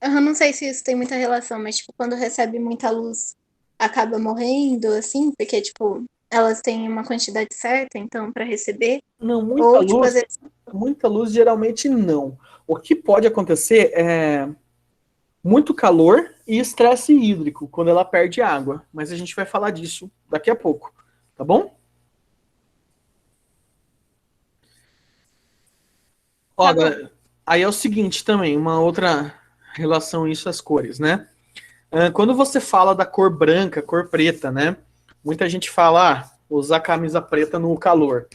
Eu não sei se isso tem muita relação, mas, tipo, quando recebe muita luz, acaba morrendo, assim, porque, tipo, elas têm uma quantidade certa, então, para receber. não, Ou, tipo, às vezes. muita luz geralmente não. O que pode acontecer é muito calor e estresse hídrico quando ela perde água. Mas a gente vai falar disso daqui a pouco, tá bom? Ó, Tá bom. agora, aí é o seguinte também, uma outra relação a isso às cores, né? Quando você fala da cor branca, cor preta, né? Muita gente fala, usar camisa preta no calor.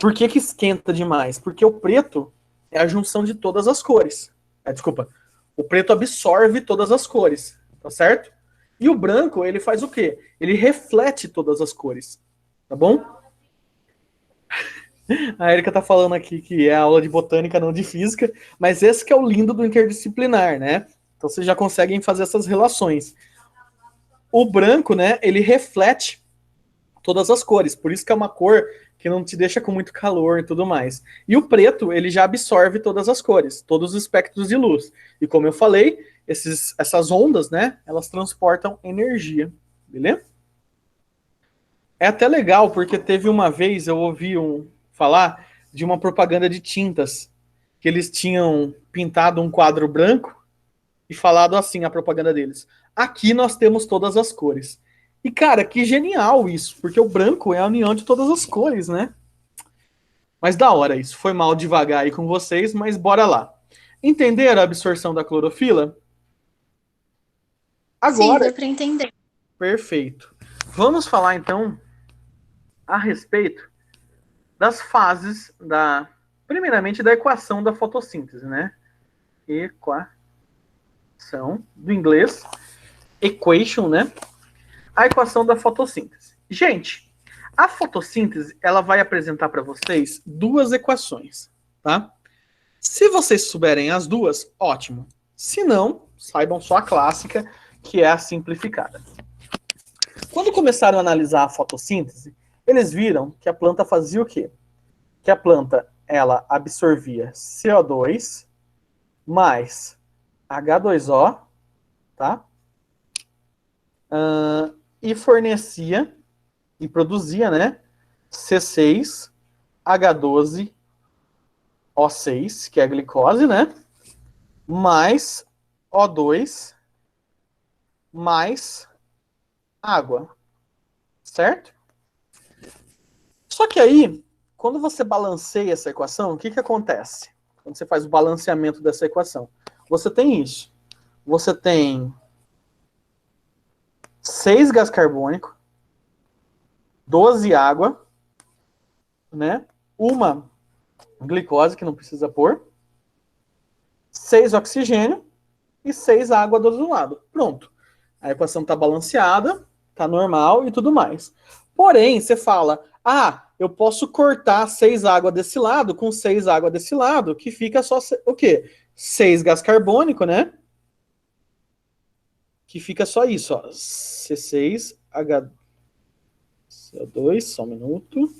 Por que que esquenta demais? Porque o preto é a junção de todas as cores. Desculpa. O preto absorve todas as cores, tá certo? E o branco, ele faz o quê? Ele reflete todas as cores, tá bom? A Erika tá falando aqui que é aula de botânica, não de física, mas esse que é o lindo do interdisciplinar, né? Então vocês já conseguem fazer essas relações. O branco, né, ele reflete todas as cores, por isso que é uma cor que não te deixa com muito calor e tudo mais. E o preto, ele já absorve todas as cores, todos os espectros de luz. E como eu falei, essas ondas, né, elas transportam energia, beleza? É até legal, porque teve uma vez, eu ouvi falar de uma propaganda de tintas, que eles tinham pintado um quadro branco e falado assim, a propaganda deles: aqui nós temos todas as cores. E, cara, que genial isso, porque o branco é a união de todas as cores, né? Mas da hora isso. Foi mal devagar aí com vocês, mas bora lá. Entenderam a absorção da clorofila? Sim, Agora, deu pra entender. perfeito. Vamos falar então a respeito das fases primeiramente da equação da fotossíntese, né? Equação do inglês, equation, né? A equação da fotossíntese. Gente, a fotossíntese, ela vai apresentar para vocês duas equações, tá? Se vocês souberem as duas, ótimo. Se não, saibam só a clássica, que é a simplificada. Quando começaram a analisar a fotossíntese, eles viram que a planta fazia o quê? Que a planta, ela absorvia CO2 mais H2O, tá? E fornecia e produzia, né, C6H12O6, que é a glicose, né, mais O2 mais água, certo? Só que aí, quando você balanceia essa equação, o que que acontece? Quando você faz o balanceamento dessa equação, você tem isso. Você tem 6 gás carbônico, 12 água, né? Uma glicose, que não precisa pôr, 6 oxigênio e 6 água do outro lado. Pronto. A equação está balanceada, está normal e tudo mais. Porém, você fala, eu posso cortar 6 água desse lado com 6 água desse lado, que fica só o quê? 6 gás carbônico, né? Que fica só isso, ó. C6H... CO2, só um minuto.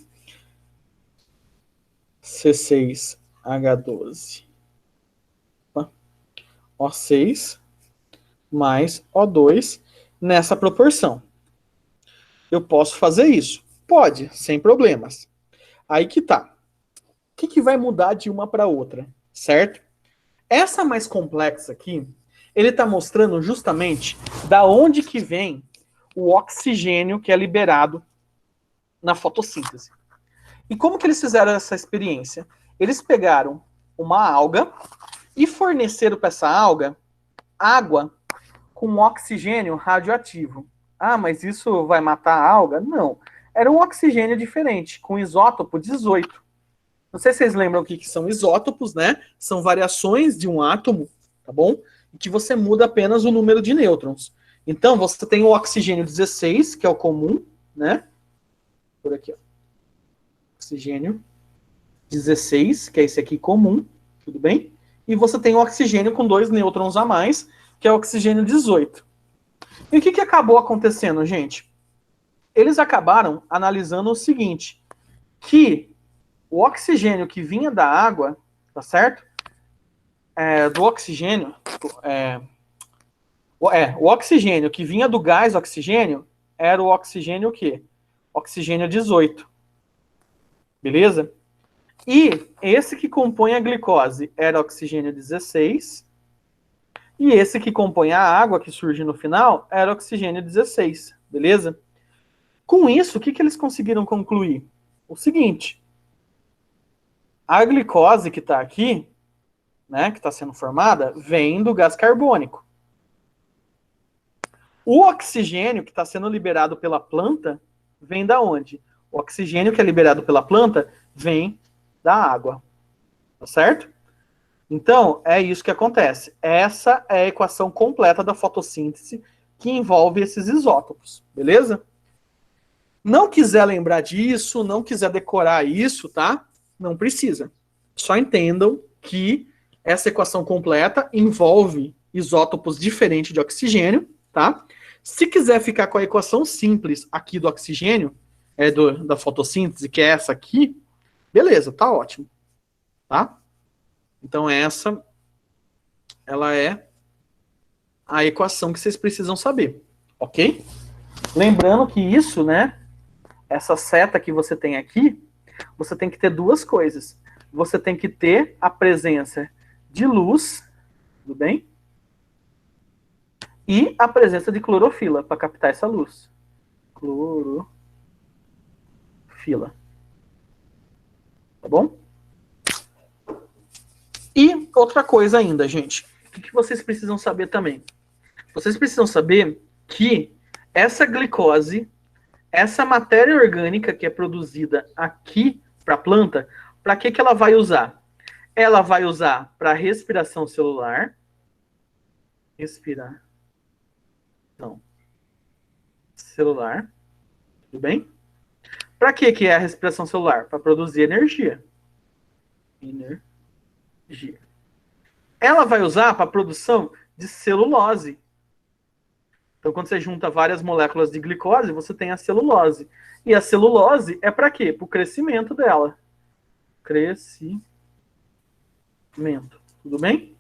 C6H12. O6 mais O2 nessa proporção. Eu posso fazer isso? Pode, sem problemas. Aí que tá. O que vai mudar de uma para outra, certo? Essa mais complexa aqui, ele está mostrando justamente da onde que vem o oxigênio que é liberado na fotossíntese. E como que eles fizeram essa experiência? Eles pegaram uma alga e forneceram para essa alga água com oxigênio radioativo. Ah, mas isso vai matar a alga? Não. Era um oxigênio diferente, com isótopo 18. Não sei se vocês lembram o que são isótopos, né? São variações de um átomo, tá bom? E que você muda apenas o número de nêutrons. Então, você tem o oxigênio 16, que é o comum, né? Por aqui, ó. Oxigênio 16, que é esse aqui comum, tudo bem? E você tem o oxigênio com 2 nêutrons a mais, que é o oxigênio 18. E o que acabou acontecendo, gente? Eles acabaram analisando o seguinte, que o oxigênio que vinha da água, tá certo? Do oxigênio, o oxigênio que vinha do gás oxigênio era o oxigênio o quê? Oxigênio 18. Beleza? E esse que compõe a glicose era oxigênio 16. E esse que compõe a água que surge no final era oxigênio 16. Beleza? Com isso, o que eles conseguiram concluir? O seguinte. A glicose que está aqui, né, que está sendo formada, vem do gás carbônico. O oxigênio que está sendo liberado pela planta vem da onde? O oxigênio que é liberado pela planta vem da água. Tá certo? Então, é isso que acontece. Essa é a equação completa da fotossíntese que envolve esses isótopos. Beleza? Não quiser lembrar disso, não quiser decorar isso, tá? Não precisa. Só entendam que essa equação completa envolve isótopos diferentes de oxigênio, tá? Se quiser ficar com a equação simples aqui do oxigênio, da fotossíntese, que é essa aqui, beleza, tá ótimo. Tá? Então essa, ela é a equação que vocês precisam saber, ok? Lembrando que isso, né, essa seta que você tem aqui, você tem que ter duas coisas. Você tem que ter a presença de luz, tudo bem? E a presença de clorofila, para captar essa luz. Clorofila. Tá bom? E outra coisa ainda, gente. O que vocês precisam saber também? Vocês precisam saber que essa glicose, essa matéria orgânica que é produzida aqui para a planta, para que ela vai usar? Ela vai usar para respiração celular. Respiração celular. Tudo bem? Para que é a respiração celular? Para produzir energia. Energia. Ela vai usar para a produção de celulose. Então, quando você junta várias moléculas de glicose, você tem a celulose. E a celulose é para quê? Para o crescimento dela. Crescimento. Tudo bem?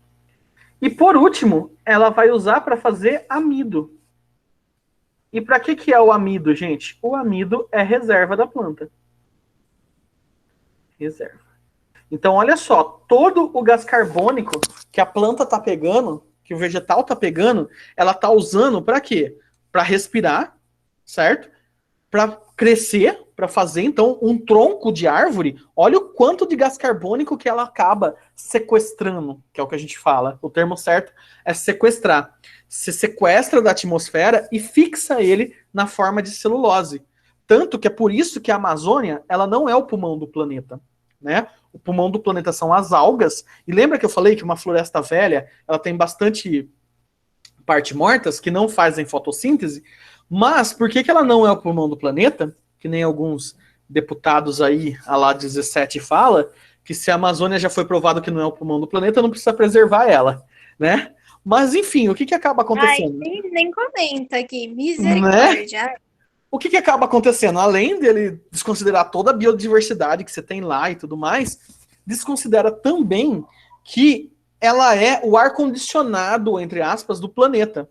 E por último, ela vai usar para fazer amido. E para que é o amido, gente? O amido é reserva da planta. Reserva. Então, olha só, todo o gás carbônico que a planta está pegando, que o vegetal está pegando, ela está usando para quê? Para respirar, certo? Para crescer, para fazer, então, um tronco de árvore. Olha o quanto de gás carbônico que ela acaba sequestrando, que é o que a gente fala. O termo certo é sequestrar. Se sequestra da atmosfera e fixa ele na forma de celulose. Tanto que é por isso que a Amazônia, ela não é o pulmão do planeta, né? O pulmão do planeta são as algas. E lembra que eu falei que uma floresta velha, ela tem bastante parte mortas que não fazem fotossíntese? Mas por que ela não é o pulmão do planeta? Que nem alguns deputados aí, a lá 17 fala, que se a Amazônia já foi provado que não é o pulmão do planeta, não precisa preservar ela, né? Mas enfim, o que acaba acontecendo? Ai, nem comenta aqui, misericórdia. Né? o que acaba acontecendo? Além dele desconsiderar toda a biodiversidade que você tem lá e tudo mais, desconsidera também que ela é o ar-condicionado, entre aspas, do planeta.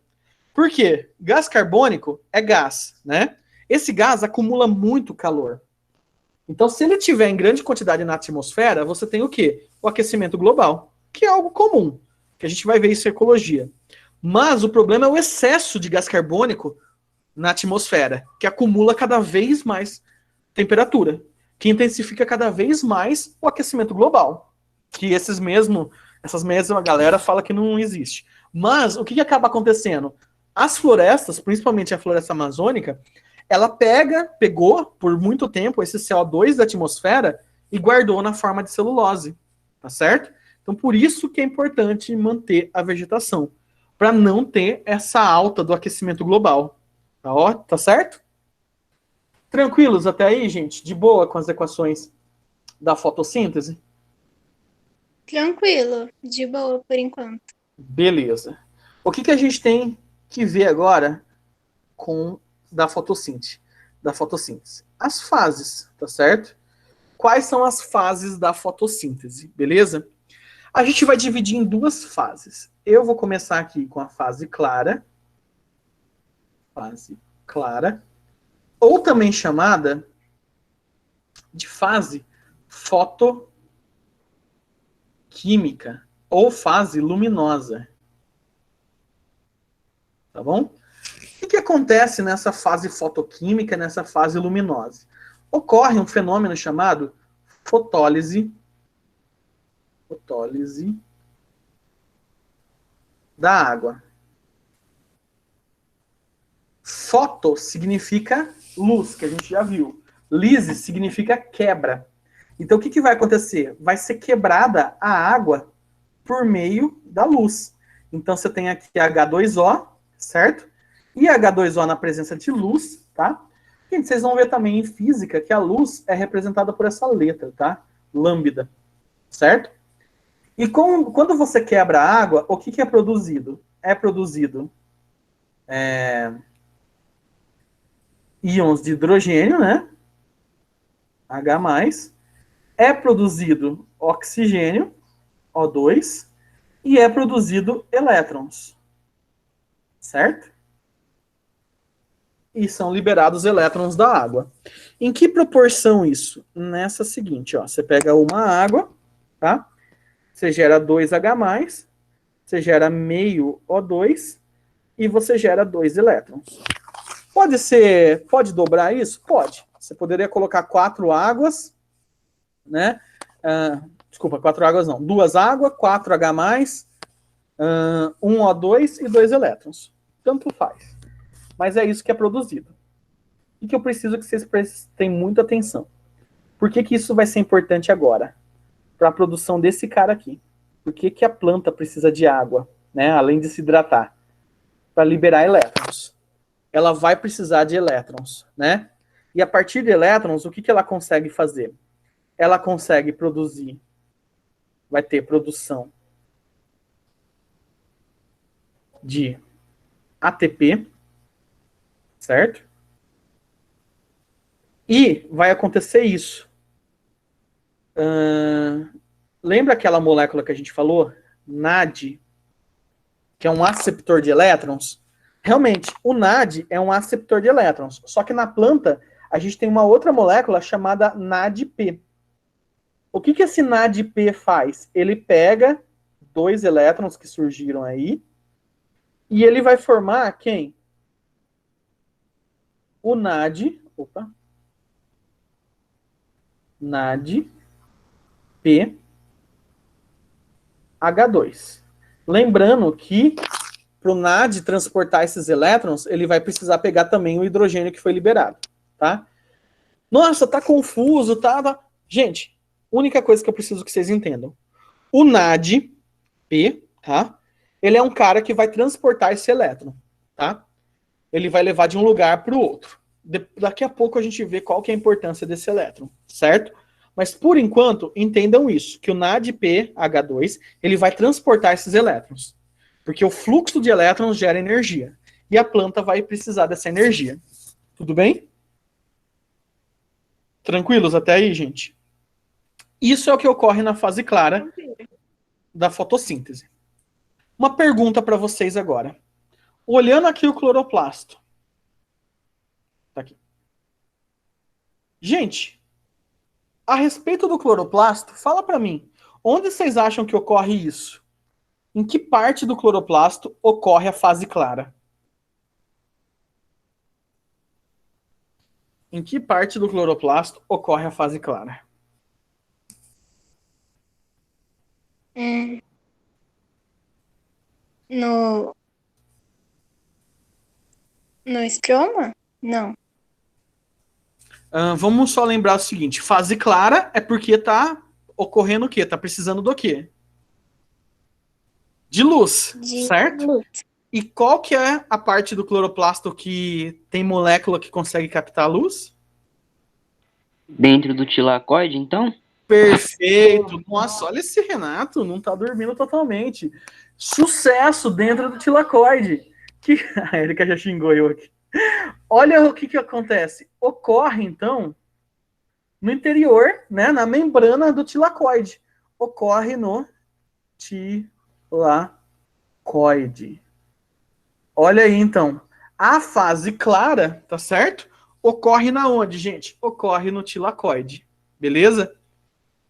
Por quê? Gás carbônico é gás, né? Esse gás acumula muito calor. Então, se ele tiver em grande quantidade na atmosfera, você tem o quê? O aquecimento global, que é algo comum, que a gente vai ver isso em ecologia. Mas o problema é o excesso de gás carbônico na atmosfera, que acumula cada vez mais temperatura, que intensifica cada vez mais o aquecimento global, que essas mesma galera fala que não existe. Mas o que acaba acontecendo? As florestas, principalmente a floresta amazônica, ela pegou por muito tempo esse CO2 da atmosfera e guardou na forma de celulose, tá certo? Então por isso que é importante manter a vegetação, para não ter essa alta do aquecimento global. Tá certo? Tranquilos até aí, gente? De boa com as equações da fotossíntese? Tranquilo, de boa por enquanto. Beleza. O que a gente tem que ver agora com da fotossíntese? As fases, tá certo? Quais são as fases da fotossíntese, beleza? A gente vai dividir em duas fases. Eu vou começar aqui com a fase clara. Fase clara. Ou também chamada de fase fotoquímica. Ou fase luminosa. Tá bom? O que acontece nessa fase fotoquímica, nessa fase luminosa? Ocorre um fenômeno chamado fotólise da água. Foto significa luz, que a gente já viu. Lise significa quebra. Então o que vai acontecer? Vai ser quebrada a água por meio da luz. Então você tem aqui H2O, certo? E H2O na presença de luz, tá? Gente, vocês vão ver também em física que a luz é representada por essa letra, tá? Lambda, certo? E quando você quebra a água, o que é produzido? É produzido íons de hidrogênio, né? H+. É produzido oxigênio, O2. E é produzido elétrons. Certo? E são liberados elétrons da água. Em que proporção isso? Nessa seguinte, ó. Você pega uma água, tá? Você gera 2H+, você gera meio O2 e você gera 2 elétrons. Pode dobrar isso? Pode. Você poderia colocar 4 águas, né? Desculpa, 4 águas não. 2 águas, 4H+, 1 O2 e 2 elétrons. Tanto faz. Mas é isso que é produzido. E que eu preciso que vocês prestem muita atenção. Por que isso vai ser importante agora? Para a produção desse cara aqui. Por que a planta precisa de água, né? Além de se hidratar? Para liberar elétrons. Ela vai precisar de elétrons, né? E a partir de elétrons, o que ela consegue fazer? Ela consegue produzir, vai ter produção de ATP, certo? E vai acontecer isso. Lembra aquela molécula que a gente falou? NAD, que é um aceptor de elétrons? Realmente, o NAD é um aceptor de elétrons. Só que na planta, a gente tem uma outra molécula chamada NADP. O que esse NADP faz? Ele pega 2 elétrons que surgiram aí e ele vai formar quem? O NAD. Opa. NADP H2. Lembrando que para o NAD transportar esses elétrons, ele vai precisar pegar também o hidrogênio que foi liberado, tá? Nossa, tá confuso, tá? Gente, única coisa que eu preciso que vocês entendam. O NADP, tá? Ele é um cara que vai transportar esse elétron, tá? Ele vai levar de um lugar para o outro. Daqui a pouco a gente vê qual que é a importância desse elétron, certo? Mas, por enquanto, entendam isso, que o NADP H2, ele vai transportar esses elétrons. Porque o fluxo de elétrons gera energia. E a planta vai precisar dessa energia. Tudo bem? Tranquilos até aí, gente? Isso é o que ocorre na fase clara da fotossíntese. Uma pergunta para vocês agora. Olhando aqui o cloroplasto. Tá aqui. Gente, a respeito do cloroplasto, fala para mim, onde vocês acham que ocorre isso? Em que parte do cloroplasto ocorre a fase clara? Em que parte do cloroplasto ocorre a fase clara? No, no estroma? Não. Vamos só lembrar o seguinte, fase clara é porque tá ocorrendo o quê? Tá precisando do quê? De luz, De certo? luz. E qual que é a parte do cloroplasto que tem molécula que consegue captar a luz? Dentro do tilacoide, então? Perfeito! Nossa, olha esse Renato, não tá dormindo totalmente. Sucesso dentro do tilacoide. Que... A Erika já xingou eu aqui. Olha o que acontece. Ocorre, então, no interior, né, na membrana do tilacoide. Ocorre no tilacoide. Olha aí, então. A fase clara, tá certo? Ocorre na onde, gente? Ocorre no tilacoide. Beleza?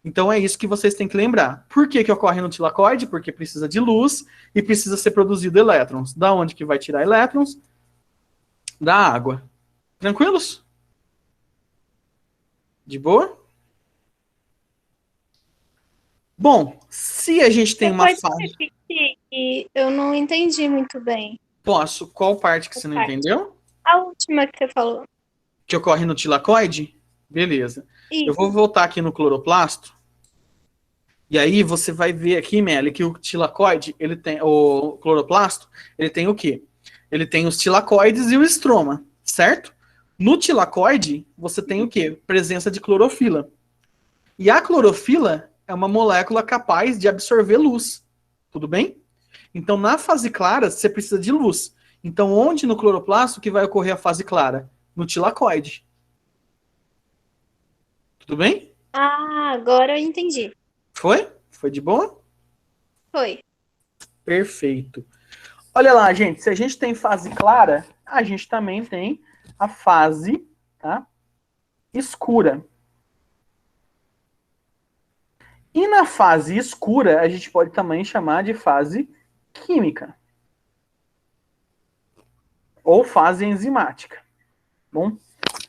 Então é isso que vocês têm que lembrar. Por que ocorre no tilacoide? Porque precisa de luz e precisa ser produzido elétrons. Da onde que vai tirar elétrons? Da água. Tranquilos? De boa? Bom, se a gente tem uma Pode fase... repetir? Eu não entendi muito bem. Posso. Qual parte que você não entendeu? A última que você falou. Que ocorre no tilacoide? Beleza. Isso. Eu vou voltar aqui no cloroplasto. E aí você vai ver aqui, Melly, que o tilacoide, ele tem, o cloroplasto, ele tem o quê? Ele tem os tilacoides e o estroma, certo? No tilacoide, você tem o quê? Presença de clorofila. E a clorofila é uma molécula capaz de absorver luz. Tudo bem? Então, na fase clara, você precisa de luz. Então, onde no cloroplasto que vai ocorrer a fase clara? No tilacoide. Tudo bem? Ah, agora eu entendi. Foi? Foi de boa? Foi. Perfeito. Olha lá, gente, se a gente tem fase clara, a gente também tem a fase, tá, escura. E na fase escura, a gente pode também chamar de fase química. Ou fase enzimática. Bom,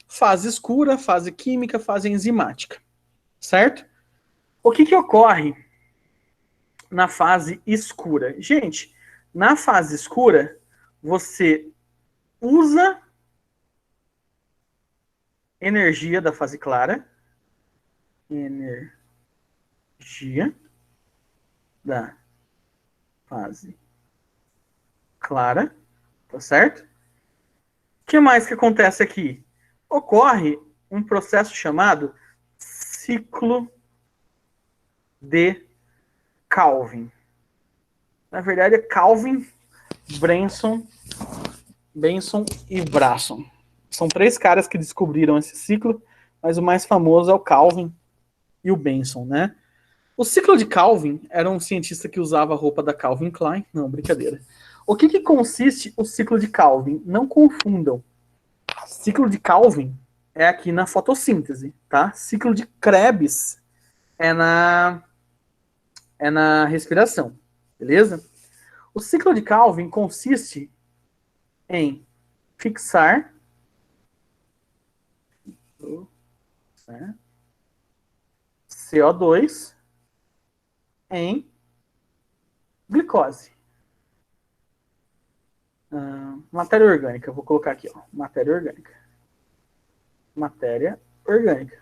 fase escura, fase química, fase enzimática. Certo? O que ocorre na fase escura? Gente, na fase escura, você usa energia da fase clara. Energia da fase clara. Tá certo? O que mais que acontece aqui? Ocorre um processo chamado ciclo de Calvin. Na verdade é Calvin, Benson e Brasson. São 3 caras que descobriram esse ciclo, mas o mais famoso é o Calvin e o Benson, né? O ciclo de Calvin era um cientista que usava a roupa da Calvin Klein. Não, brincadeira. O que consiste o ciclo de Calvin? Não confundam. Ciclo de Calvin é aqui na fotossíntese, tá? Ciclo de Krebs é na respiração, beleza? O ciclo de Calvin consiste em fixar CO2 em glicose. Matéria orgânica, vou colocar aqui, ó, matéria orgânica. Matéria orgânica.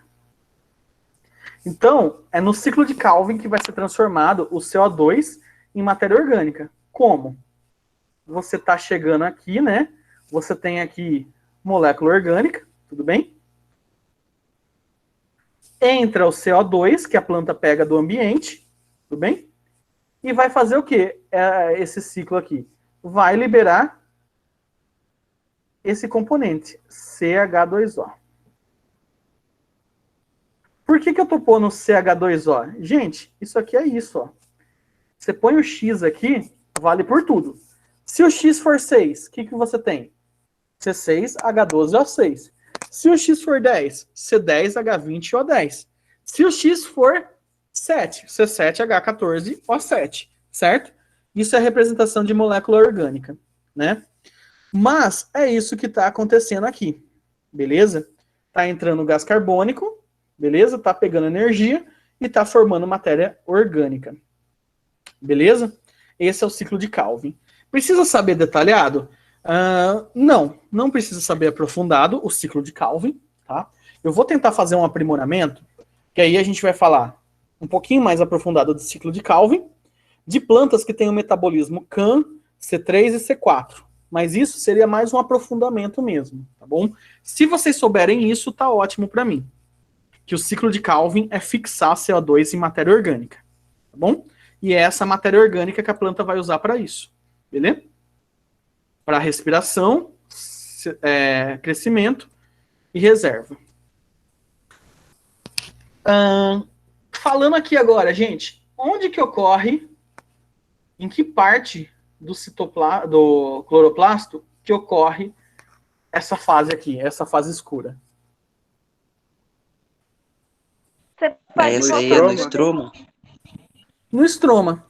Então, é no ciclo de Calvin que vai ser transformado o CO2 em matéria orgânica. Como? Você está chegando aqui, né? Você tem aqui molécula orgânica, tudo bem? Entra o CO2, que a planta pega do ambiente, tudo bem? E vai fazer o quê? Esse ciclo aqui. Vai liberar esse componente, CH2O. Por que eu tô pondo CH2O? Gente, isso aqui é isso, ó. Você põe o X aqui, vale por tudo. Se o X for 6, o que você tem? C6H12O6. Se o X for 10, C10H20O10. Se o X for 7, C7H14O7, certo? Isso é a representação de molécula orgânica, né? Mas é isso que está acontecendo aqui, beleza? Está entrando gás carbônico, beleza? Está pegando energia e está formando matéria orgânica, beleza? Esse é o ciclo de Calvin. Precisa saber detalhado? Não precisa saber aprofundado o ciclo de Calvin, tá? Eu vou tentar fazer um aprimoramento, que aí a gente vai falar um pouquinho mais aprofundado do ciclo de Calvin, de plantas que têm o metabolismo CAM, C3 e C4. Mas isso seria mais um aprofundamento mesmo, tá bom? Se vocês souberem isso, tá ótimo para mim. Que o ciclo de Calvin é fixar CO2 em matéria orgânica, tá bom? E é essa matéria orgânica que a planta vai usar para isso, beleza? Para respiração, crescimento e reserva. Falando aqui agora, gente, onde que ocorre, em que parte do cloroplasto que ocorre essa fase aqui, essa fase escura? Essa aí é no estroma? No estroma.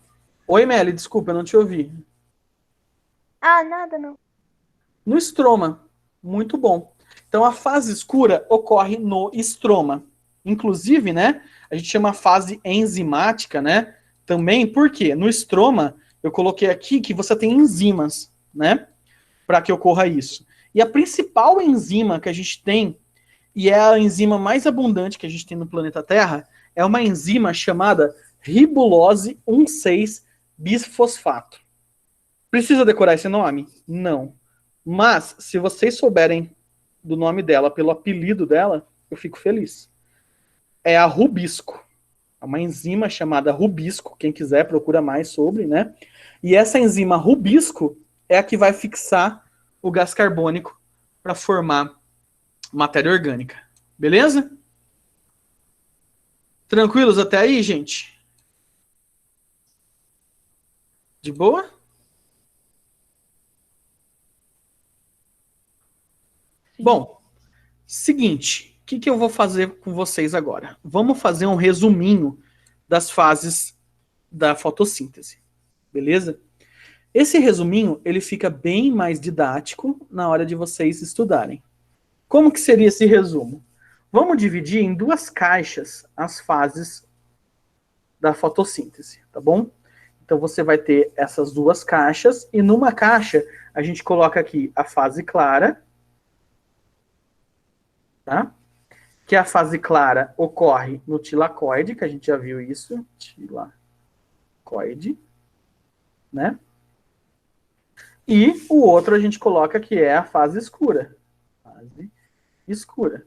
Oi, Meli, desculpa, eu não te ouvi. Nada não. No estroma. Muito bom. Então, a fase escura ocorre no estroma. Inclusive, né, a gente chama fase enzimática, né, também, por quê? No estroma, eu coloquei aqui que você tem enzimas, né, para que ocorra isso. E a principal enzima que a gente tem, e é a enzima mais abundante que a gente tem no planeta Terra, é uma enzima chamada ribulose 1,6-bisfosfato. Precisa decorar esse nome? Não. Mas, se vocês souberem do nome dela, pelo apelido dela, eu fico feliz. É a rubisco. É uma enzima chamada rubisco. Quem quiser, procura mais sobre, né? E essa enzima rubisco é a que vai fixar o gás carbônico para formar matéria orgânica. Beleza? Tranquilos até aí, gente? De boa? Bom, seguinte, o que eu vou fazer com vocês agora? Vamos fazer um resuminho das fases da fotossíntese, beleza? Esse resuminho, ele fica bem mais didático na hora de vocês estudarem. Como que seria esse resumo? Vamos dividir em duas caixas as fases da fotossíntese, tá bom? Então você vai ter essas duas caixas, e numa caixa a gente coloca aqui a fase clara, tá? Que a fase clara ocorre no tilacoide, que a gente já viu isso, tilacoide, né? E o outro a gente coloca que é a fase escura. Fase escura.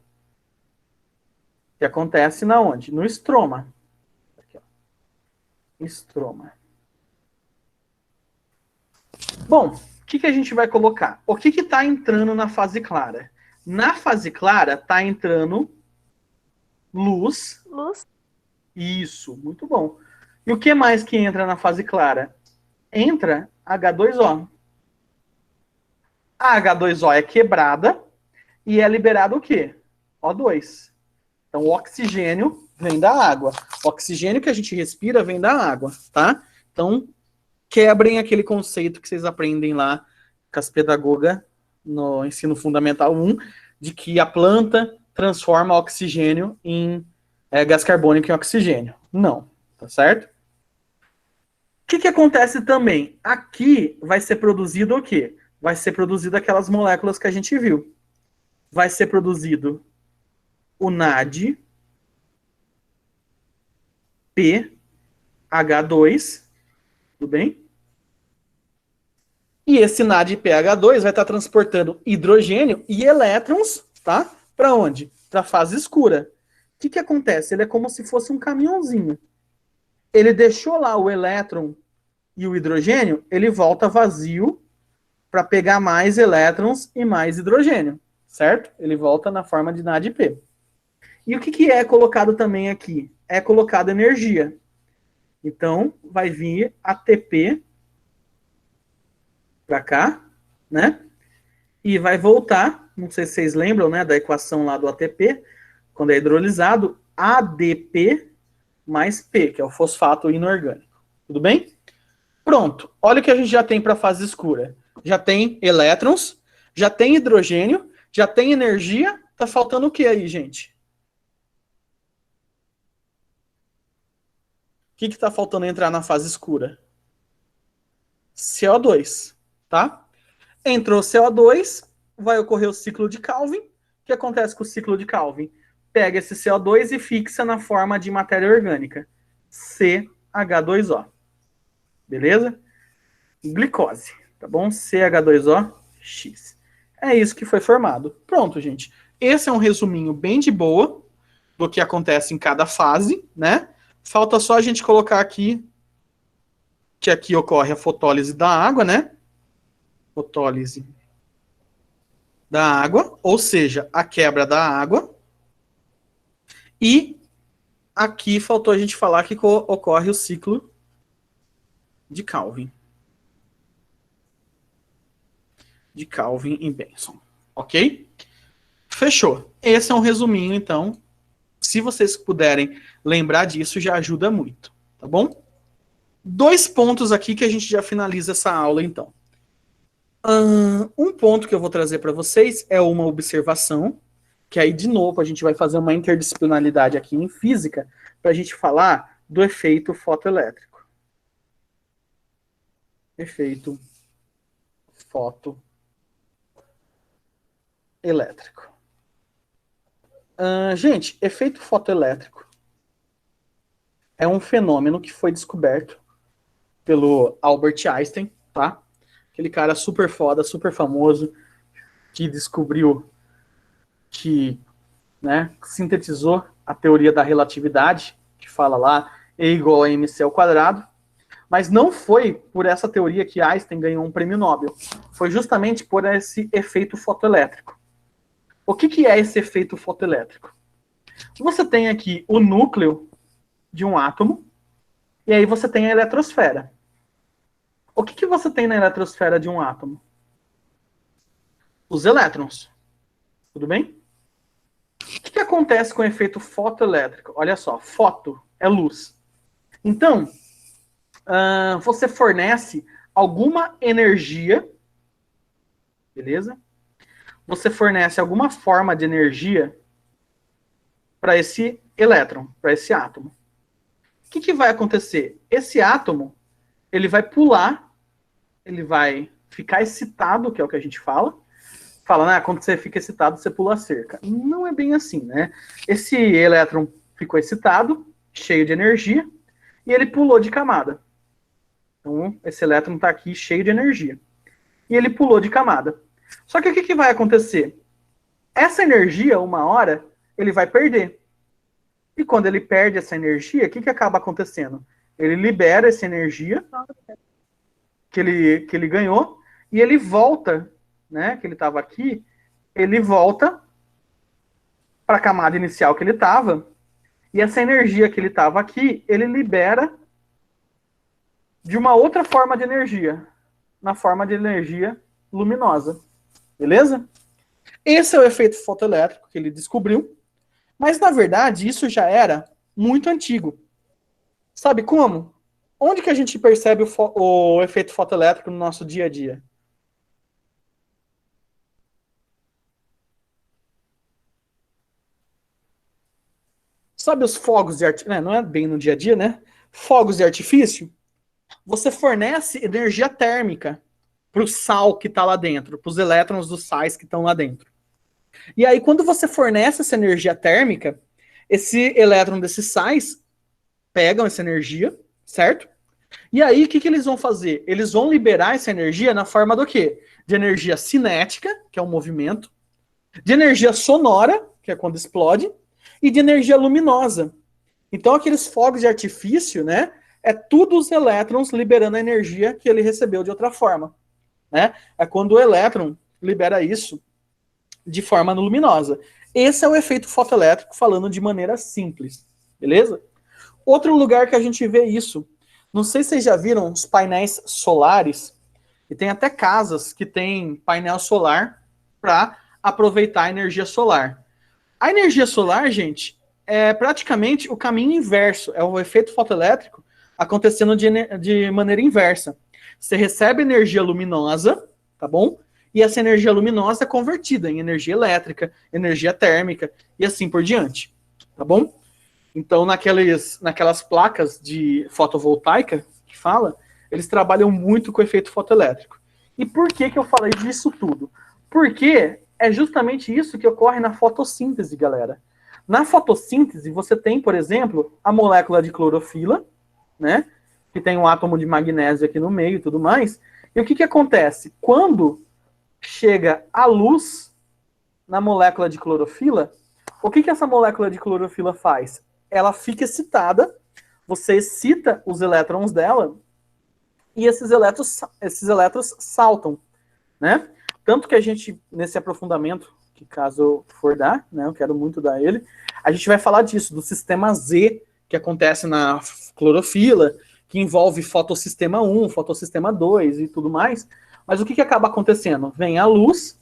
Que acontece na onde? No estroma. Aqui, ó. Estroma. Bom, o que a gente vai colocar? O que está entrando na fase clara? Na fase clara está entrando luz. Luz. Isso, muito bom. E o que mais que entra na fase clara? Entra H2O. A H2O é quebrada e é liberado o quê? O2. Então, o oxigênio vem da água. O oxigênio que a gente respira vem da água, tá? Então, quebrem aquele conceito que vocês aprendem lá com as pedagogas no ensino fundamental 1, de que a planta transforma oxigênio em gás carbônico em oxigênio. Não, tá certo? O que acontece também? Aqui vai ser produzido o quê? Vai ser produzido aquelas moléculas que a gente viu. Vai ser produzido o NAD, PH2, tudo bem? E esse NADPH2 vai estar transportando hidrogênio e elétrons, tá? Para onde? Para a fase escura. O que acontece? Ele é como se fosse um caminhãozinho. Ele deixou lá o elétron e o hidrogênio, ele volta vazio para pegar mais elétrons e mais hidrogênio, certo? Ele volta na forma de NADP. E o que é colocado também aqui? É colocado energia. Então, vai vir ATP para cá, né? E vai voltar, não sei se vocês lembram, né, da equação lá do ATP, quando é hidrolisado, ADP mais P, que é o fosfato inorgânico. Tudo bem? Pronto. Olha o que a gente já tem para a fase escura. Já tem elétrons, já tem hidrogênio, já tem energia. Tá faltando o que aí, gente? O que está faltando entrar na fase escura? CO2, tá? Entrou CO2, vai ocorrer o ciclo de Calvin. O que acontece com o ciclo de Calvin? Pega esse CO2 e fixa na forma de matéria orgânica. CH2O. Beleza? Glicose, tá bom? CH2OX. É isso que foi formado. Pronto, gente. Esse é um resuminho bem de boa do que acontece em cada fase, né? Falta só a gente colocar aqui que aqui ocorre a fotólise da água, né? Fotólise da água, ou seja, a quebra da água. E aqui faltou a gente falar que ocorre o ciclo de Calvin. De Calvin e Benson. Ok? Fechou. Esse é um resuminho, então. Se vocês puderem lembrar disso, já ajuda muito. Tá bom? 2 pontos aqui que a gente já finaliza essa aula, então. Um ponto que eu vou trazer para vocês é uma observação, que aí, de novo, a gente vai fazer uma interdisciplinaridade aqui em física, para a gente falar do efeito fotoelétrico. Efeito fotoelétrico. Gente, efeito fotoelétrico é um fenômeno que foi descoberto pelo Albert Einstein, tá? Aquele cara super foda, super famoso, que descobriu que, né, sintetizou a teoria da relatividade, que fala lá E igual a mc ao quadrado, mas não foi por essa teoria que Einstein ganhou um prêmio Nobel, foi justamente por esse efeito fotoelétrico. O que é esse efeito fotoelétrico? Você tem aqui o núcleo de um átomo, e aí você tem a eletrosfera. O que você tem na eletrosfera de um átomo? Os elétrons. Tudo bem? O que acontece com o efeito fotoelétrico? Olha só, foto é luz. Então, você fornece alguma energia, beleza? Você fornece alguma forma de energia para esse elétron, para esse átomo. O que vai acontecer? Esse átomo, ele vai pular, ele vai ficar excitado, que é o que a gente fala. Fala, né? Quando você fica excitado, você pula a cerca. Não é bem assim, né? Esse elétron ficou excitado, cheio de energia, e ele pulou de camada. Então, esse elétron está aqui cheio de energia. E ele pulou de camada. Só que o que vai acontecer? Essa energia, uma hora, ele vai perder. E quando ele perde essa energia, o que acaba acontecendo? Ele libera essa energia que ele ganhou, e ele volta, né, que ele estava aqui, ele volta para a camada inicial que ele estava, e essa energia que ele estava aqui, ele libera de uma outra forma de energia, na forma de energia luminosa. Beleza? Esse é o efeito fotoelétrico que ele descobriu, mas na verdade isso já era muito antigo. Sabe como? Onde que a gente percebe o efeito fotoelétrico no nosso dia a dia? Sabe os fogos de artifício? Não é bem no dia a dia, né? Fogos de artifício. Você fornece energia térmica para o sal que está lá dentro, para os elétrons dos sais que estão lá dentro. E aí, quando você fornece essa energia térmica, esse elétron desses sais pegam essa energia, certo? E aí, o que eles vão fazer? Eles vão liberar essa energia na forma do quê? De energia cinética, que é um movimento, de energia sonora, que é quando explode, e de energia luminosa. Então, aqueles fogos de artifício, né, é tudo os elétrons liberando a energia que ele recebeu de outra forma. Né? É quando o elétron libera isso de forma luminosa. Esse é o efeito fotoelétrico, falando de maneira simples, beleza? Outro lugar que a gente vê isso, não sei se vocês já viram os painéis solares, e tem até casas que tem painel solar para aproveitar a energia solar. A energia solar, gente, é praticamente o caminho inverso, é o efeito fotoelétrico acontecendo de maneira inversa. Você recebe energia luminosa, tá bom? E essa energia luminosa é convertida em energia elétrica, energia térmica e assim por diante, tá bom? Então, naquelas placas de fotovoltaica que fala, eles trabalham muito com o efeito fotoelétrico. E por que eu falei disso tudo? Porque é justamente isso que ocorre na fotossíntese, galera. Na fotossíntese, você tem, por exemplo, a molécula de clorofila, né? Que tem um átomo de magnésio aqui no meio e tudo mais. E o que acontece? Quando chega a luz na molécula de clorofila, o que essa molécula de clorofila faz? Ela fica excitada, você excita os elétrons dela, e esses elétrons saltam, né? Tanto que a gente, nesse aprofundamento, que caso eu for dar, né, eu quero muito dar ele, a gente vai falar disso, do sistema Z, que acontece na clorofila, que envolve fotossistema 1, fotossistema 2 e tudo mais. Mas o que acaba acontecendo? Vem a luz,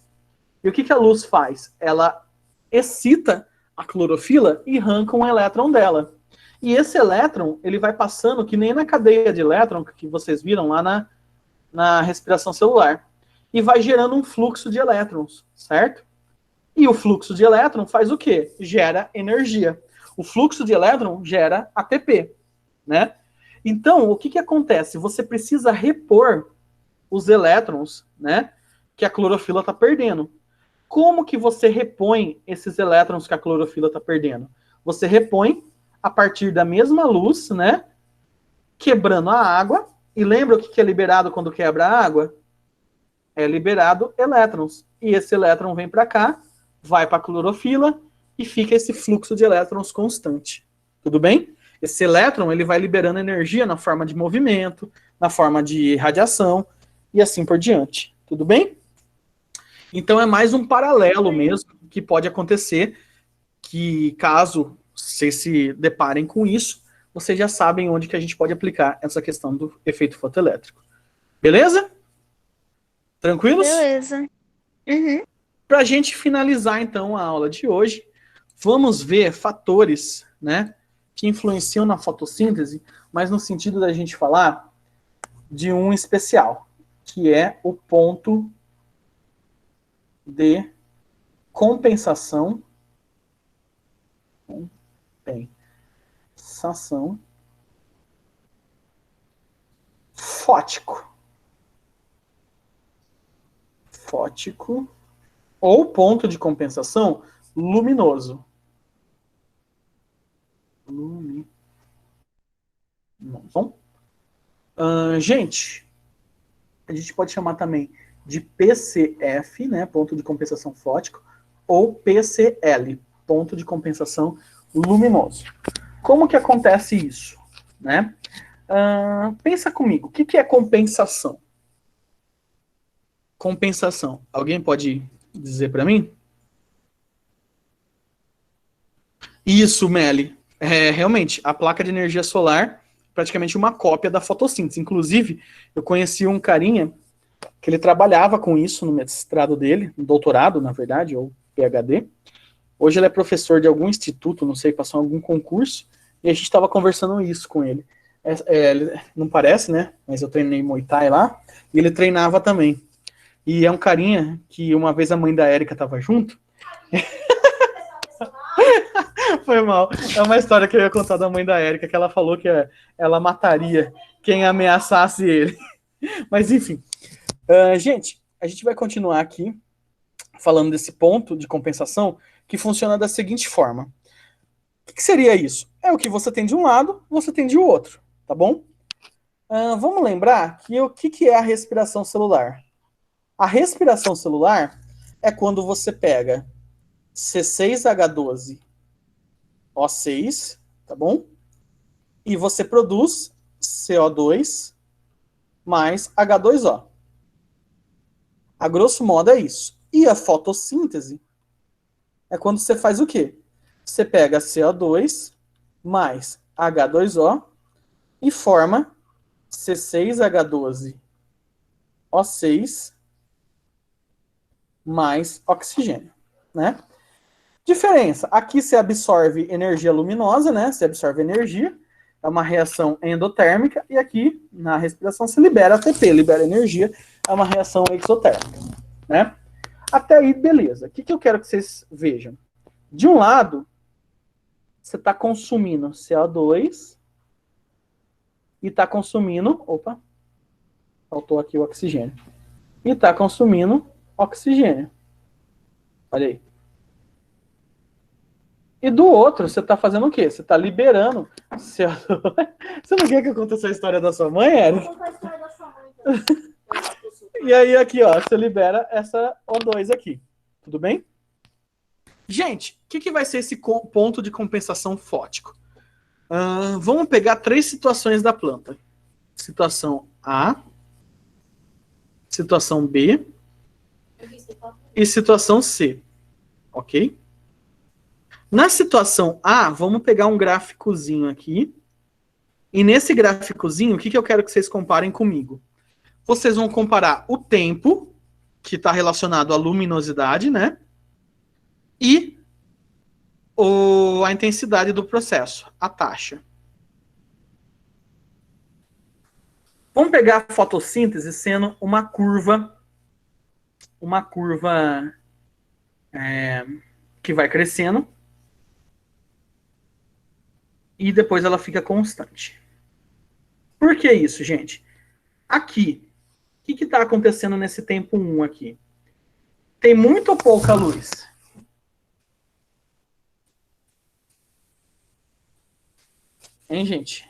e o que a luz faz? Ela excita a clorofila e arranca um elétron dela. E esse elétron, ele vai passando, que nem na cadeia de elétron, que vocês viram lá na respiração celular, e vai gerando um fluxo de elétrons, certo? E o fluxo de elétron faz o quê? Gera energia. O fluxo de elétron gera ATP, né? Então, o que acontece? Você precisa repor os elétrons, né, que a clorofila está perdendo. Como que você repõe esses elétrons que a clorofila está perdendo? Você repõe a partir da mesma luz, né, quebrando a água. E lembra o que é liberado quando quebra a água? É liberado elétrons. E esse elétron vem para cá, vai para a clorofila e fica esse fluxo de elétrons constante. Tudo bem? Esse elétron, ele vai liberando energia na forma de movimento, na forma de radiação e assim por diante. Tudo bem? Então é mais um paralelo mesmo que pode acontecer, que caso vocês se deparem com isso, vocês já sabem onde que a gente pode aplicar essa questão do efeito fotoelétrico. Beleza? Tranquilos? Beleza. Uhum. Para a gente finalizar, então, a aula de hoje, vamos ver fatores, né, que influenciam na fotossíntese, mas no sentido da gente falar de um especial, que é o ponto de compensação fótico. Ou ponto de compensação luminoso. Gente, a gente pode chamar também de PCF, né, ponto de compensação fótico, ou PCL, ponto de compensação luminoso. Como que acontece isso? Né? Pensa comigo, o que é compensação? Compensação. Alguém pode dizer para mim? Isso, Meli. Realmente, a placa de energia solar praticamente uma cópia da fotossíntese. Inclusive, eu conheci um carinha que ele trabalhava com isso no mestrado dele, no doutorado, na verdade, ou PhD. Hoje ele é professor de algum instituto, não sei, passou em algum concurso, e a gente estava conversando isso com ele. Não parece, né? Mas eu treinei Muay Thai lá, e ele treinava também. E é um carinha que uma vez a mãe da Érica estava junto. Foi mal. É uma história que eu ia contar da mãe da Érica, que ela falou que ela mataria quem ameaçasse ele. Mas enfim. Gente, a gente vai continuar aqui falando desse ponto de compensação que funciona da seguinte forma. O que seria isso? É o que você tem de um lado, você tem de outro, tá bom? Vamos lembrar que o que é a respiração celular? A respiração celular é quando você pega C6H12O6, tá bom? E você produz CO2 mais H2O. A grosso modo é isso. E a fotossíntese é quando você faz o quê? Você pega CO2 mais H2O e forma C6H12O6 mais oxigênio, né? Diferença, aqui você absorve energia luminosa, né? Você absorve energia, é uma reação endotérmica, e aqui na respiração se libera ATP, libera energia, é uma reação exotérmica, né? Até aí, beleza. O que eu quero que vocês vejam? De um lado, você está consumindo CO2 e está consumindo, opa, faltou aqui o oxigênio, e está consumindo oxigênio. Olha aí. E do outro, você está fazendo o quê? Você está liberando CO2. Você não quer que aconteça a história da sua mãe, Eric? Vou contar a história da sua mãe. E aí, aqui, ó, você libera essa O2 aqui. Tudo bem? Gente, o que vai ser esse ponto de compensação fótico? Vamos pegar 3 situações da planta. Situação A, situação B e situação C. Ok? Na situação A, vamos pegar um gráficozinho aqui. E nesse gráficozinho, o que eu quero que vocês comparem comigo? Vocês vão comparar o tempo, que está relacionado à luminosidade, né? E a intensidade do processo, a taxa. Vamos pegar a fotossíntese sendo uma curva que vai crescendo e depois ela fica constante. Por que isso, gente? Aqui, o que está acontecendo nesse tempo 1 aqui? Tem muito ou pouca luz? Hein, gente?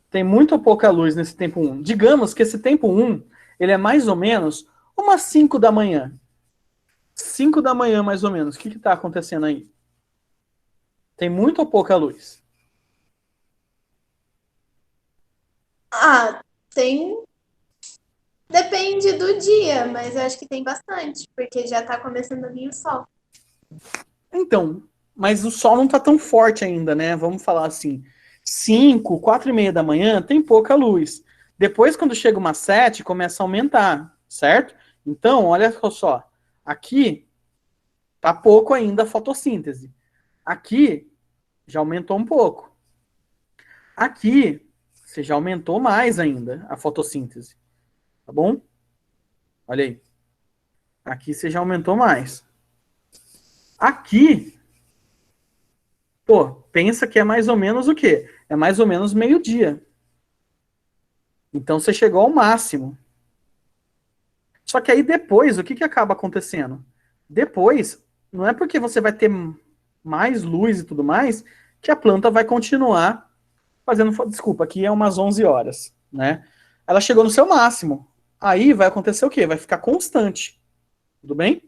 Tem muito ou pouca luz nesse tempo 1? Digamos que esse tempo 1, ele é mais ou menos umas 5 da manhã. 5 da manhã, mais ou menos. O que está acontecendo aí? Tem muito ou pouca luz? Ah, tem. Depende do dia, mas eu acho que tem bastante, porque já tá começando a vir o sol. Então, mas o sol não tá tão forte ainda, né? Vamos falar assim, 5, 4 e meia da manhã tem pouca luz. Depois, quando chega umas 7, começa a aumentar, certo? Então, olha só, aqui tá pouco ainda a fotossíntese. Aqui já aumentou um pouco. Aqui você já aumentou mais ainda a fotossíntese, tá bom? Olha aí. Aqui você já aumentou mais. Aqui, pô, pensa que é mais ou menos o quê? É mais ou menos meio-dia. Então você chegou ao máximo. Só que aí depois, o que acaba acontecendo? Depois, não é porque você vai ter mais luz e tudo mais, que a planta vai continuar fazendo... Desculpa, aqui é umas 11 horas, né? Ela chegou no seu máximo. Aí vai acontecer o quê? Vai ficar constante. Tudo bem?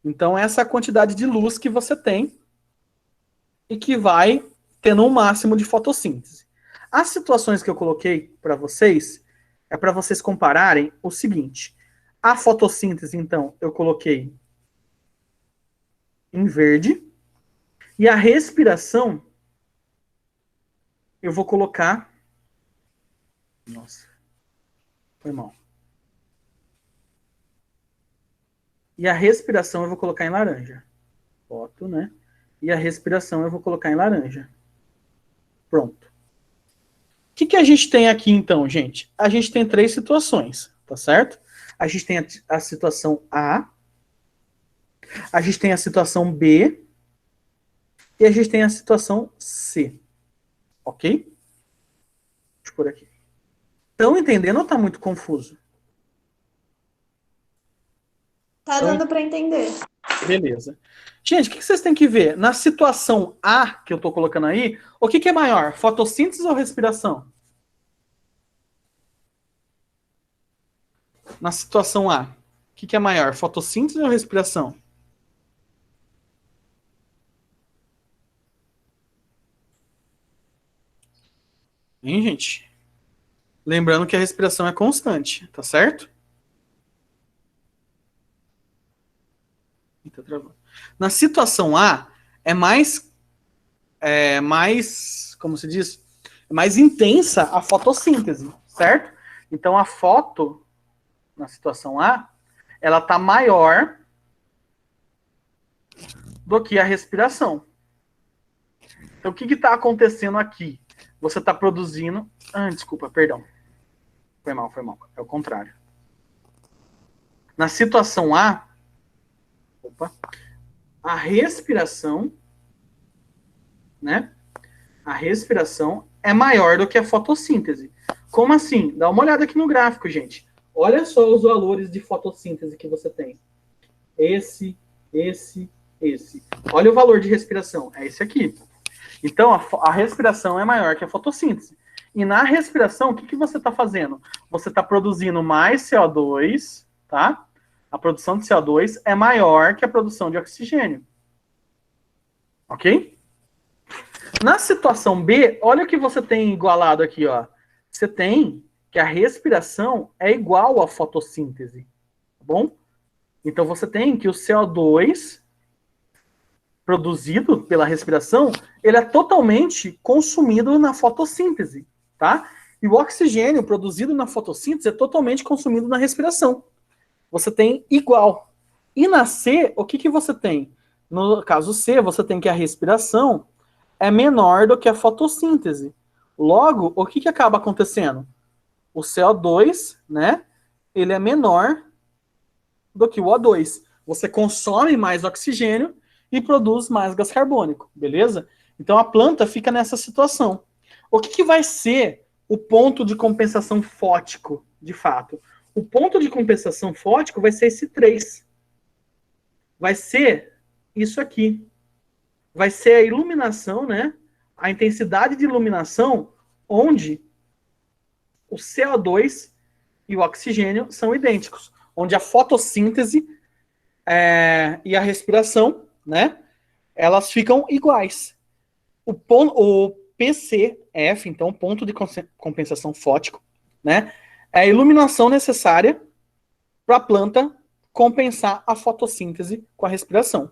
Então essa é a quantidade de luz que você tem e que vai tendo um máximo de fotossíntese. As situações que eu coloquei para vocês é para vocês compararem o seguinte. A fotossíntese, então, eu coloquei em verde. E a respiração, eu vou colocar... Nossa, foi mal. E a respiração eu vou colocar em laranja. Foto, né? E a respiração eu vou colocar em laranja. Pronto. O que a gente tem aqui, então, gente? A gente tem 3 situações, tá certo? A gente tem a situação A, a gente tem a situação B e a gente tem a situação C. Ok? Deixa eu por aqui. Estão entendendo ou está muito confuso? Tá dando para entender. Beleza. Gente, o que vocês têm que ver? Na situação A, que eu estou colocando aí, o que é maior? Fotossíntese ou respiração? Na situação A, o que é maior? Fotossíntese ou respiração? Hein, gente? Lembrando que a respiração é constante, tá certo? Tá travando. Na situação A, é mais, como se diz, é mais intensa a fotossíntese, certo? Então, a foto, na situação A, ela está maior do que a respiração. Então, o que está acontecendo aqui? Você está produzindo... desculpa, perdão. Foi mal. É o contrário. Na situação A, a respiração, né? A respiração é maior do que a fotossíntese. Como assim? Dá uma olhada aqui no gráfico, gente. Olha só os valores de fotossíntese que você tem. Esse. Olha o valor de respiração. É esse aqui. Então, a respiração é maior que a fotossíntese. E na respiração, o que você está fazendo? Você está produzindo mais CO2, tá? A produção de CO2 é maior que a produção de oxigênio. Ok? Na situação B, olha o que você tem igualado aqui, ó. Você tem que a respiração é igual à fotossíntese, tá bom? Então, você tem que o CO2 produzido pela respiração, ele é totalmente consumido na fotossíntese, tá? E o oxigênio produzido na fotossíntese é totalmente consumido na respiração. Você tem igual. E na C, o que você tem? No caso C, você tem que a respiração é menor do que a fotossíntese. Logo, o que acaba acontecendo? O CO2, né? Ele é menor do que o O2. Você consome mais oxigênio e produz mais gás carbônico, beleza? Então a planta fica nessa situação. O que vai ser o ponto de compensação fótico, de fato? O ponto de compensação fótico vai ser esse 3. Vai ser isso aqui. Vai ser a iluminação, né? A intensidade de iluminação onde o CO2 e o oxigênio são idênticos. Onde a fotossíntese e a respiração, né? Elas ficam iguais. O PCF, então, ponto de compensação fótico, né? É a iluminação necessária para a planta compensar a fotossíntese com a respiração.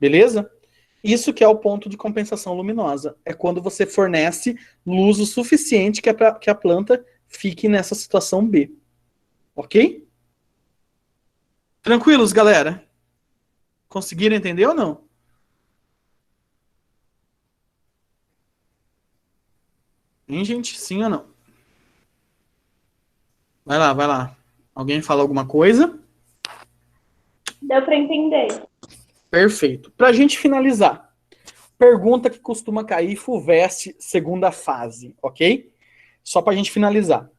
Beleza? Isso que é o ponto de compensação luminosa. É quando você fornece luz o suficiente que a planta fique nessa situação B. Ok? Tranquilos, galera? Conseguiram entender ou não? Hein, gente? Sim ou não? Vai lá. Alguém fala alguma coisa? Deu para entender. Perfeito. Para a gente finalizar, pergunta que costuma cair FUVEST segunda fase, ok? Só para a gente finalizar.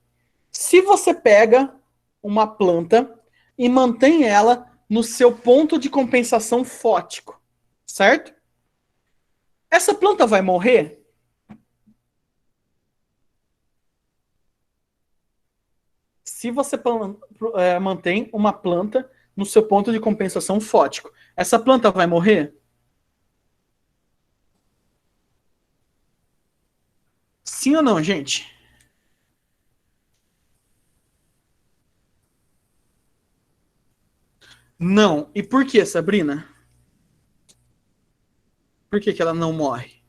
Se você pega uma planta e mantém ela no seu ponto de compensação fótico, certo? Essa planta vai morrer? Se você mantém uma planta no seu ponto de compensação fótico, essa planta vai morrer? Sim ou não, gente? Não. E por que, Sabrina? Por que ela não morre?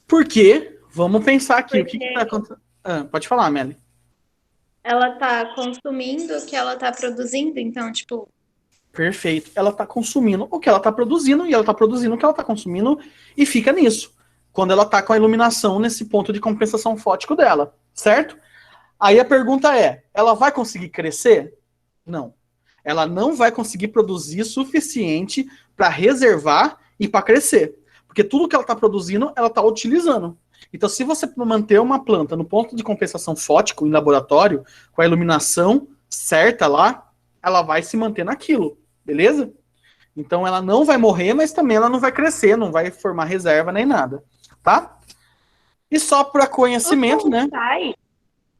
Porque, vamos pensar aqui, o que está acontecendo? Pode falar, Melly. Ela tá consumindo o que ela tá produzindo, então, tipo... Perfeito. Ela está consumindo o que ela está produzindo, e ela está produzindo o que ela está consumindo, e fica nisso. Quando ela está com a iluminação nesse ponto de compensação fótico dela, certo? Aí a pergunta é, ela vai conseguir crescer? Não. Ela não vai conseguir produzir suficiente para reservar e para crescer. Porque tudo que ela está produzindo, ela está utilizando. Então, se você manter uma planta no ponto de compensação fótico, em laboratório, com a iluminação certa lá, ela vai se manter naquilo, beleza? Então, ela não vai morrer, mas também ela não vai crescer, não vai formar reserva nem nada, tá? E só para conhecimento, né?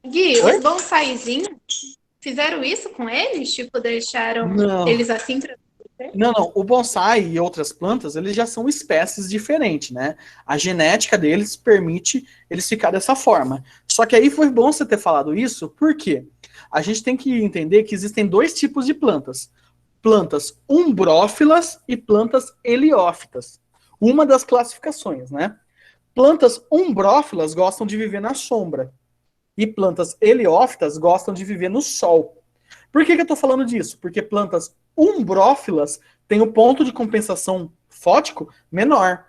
Gui, os bonsaizinhos fizeram isso com eles? Tipo, deixaram eles assim pra... Não. O bonsai e outras plantas, eles já são espécies diferentes, né? A genética deles permite eles ficar dessa forma. Só que aí foi bom você ter falado isso, porque a gente tem que entender que existem dois tipos de plantas. Plantas umbrófilas e plantas heliófitas. Uma das classificações, né? Plantas umbrófilas gostam de viver na sombra. E plantas heliófitas gostam de viver no sol. Por que eu estou falando disso? Porque plantas umbrófilas têm o ponto de compensação fótico menor,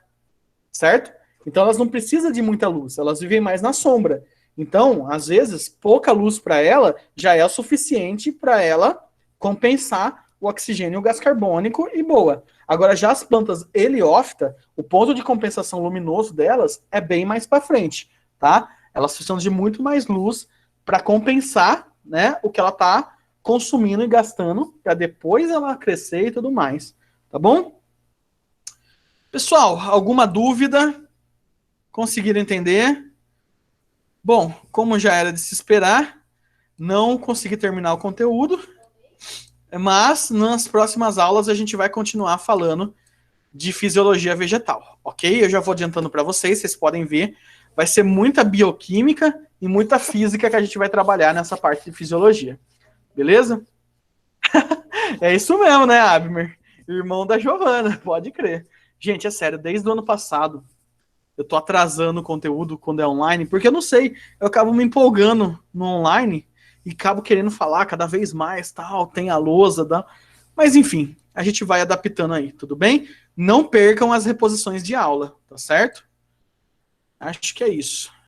certo? Então elas não precisam de muita luz, elas vivem mais na sombra. Então, às vezes, pouca luz para ela já é o suficiente para ela compensar o oxigênio e o gás carbônico e boa. Agora, já as plantas heliófitas, o ponto de compensação luminoso delas é bem mais para frente, tá? Elas precisam de muito mais luz para compensar, né, o que ela está consumindo e gastando, para depois ela crescer e tudo mais. Tá bom? Pessoal, alguma dúvida? Conseguiram entender? Bom, como já era de se esperar, não consegui terminar o conteúdo, mas nas próximas aulas a gente vai continuar falando de fisiologia vegetal, ok? Eu já vou adiantando para vocês podem ver, vai ser muita bioquímica e muita física que a gente vai trabalhar nessa parte de fisiologia, beleza? É isso mesmo, né, Abmer? Irmão da Giovana, pode crer. Gente, é sério, desde o ano passado, eu tô atrasando o conteúdo quando é online, porque eu não sei, eu acabo me empolgando no online e acabo querendo falar cada vez mais, tal, tem a lousa, tal. Mas enfim, a gente vai adaptando aí, tudo bem? Não percam as reposições de aula, tá certo? Acho que é isso.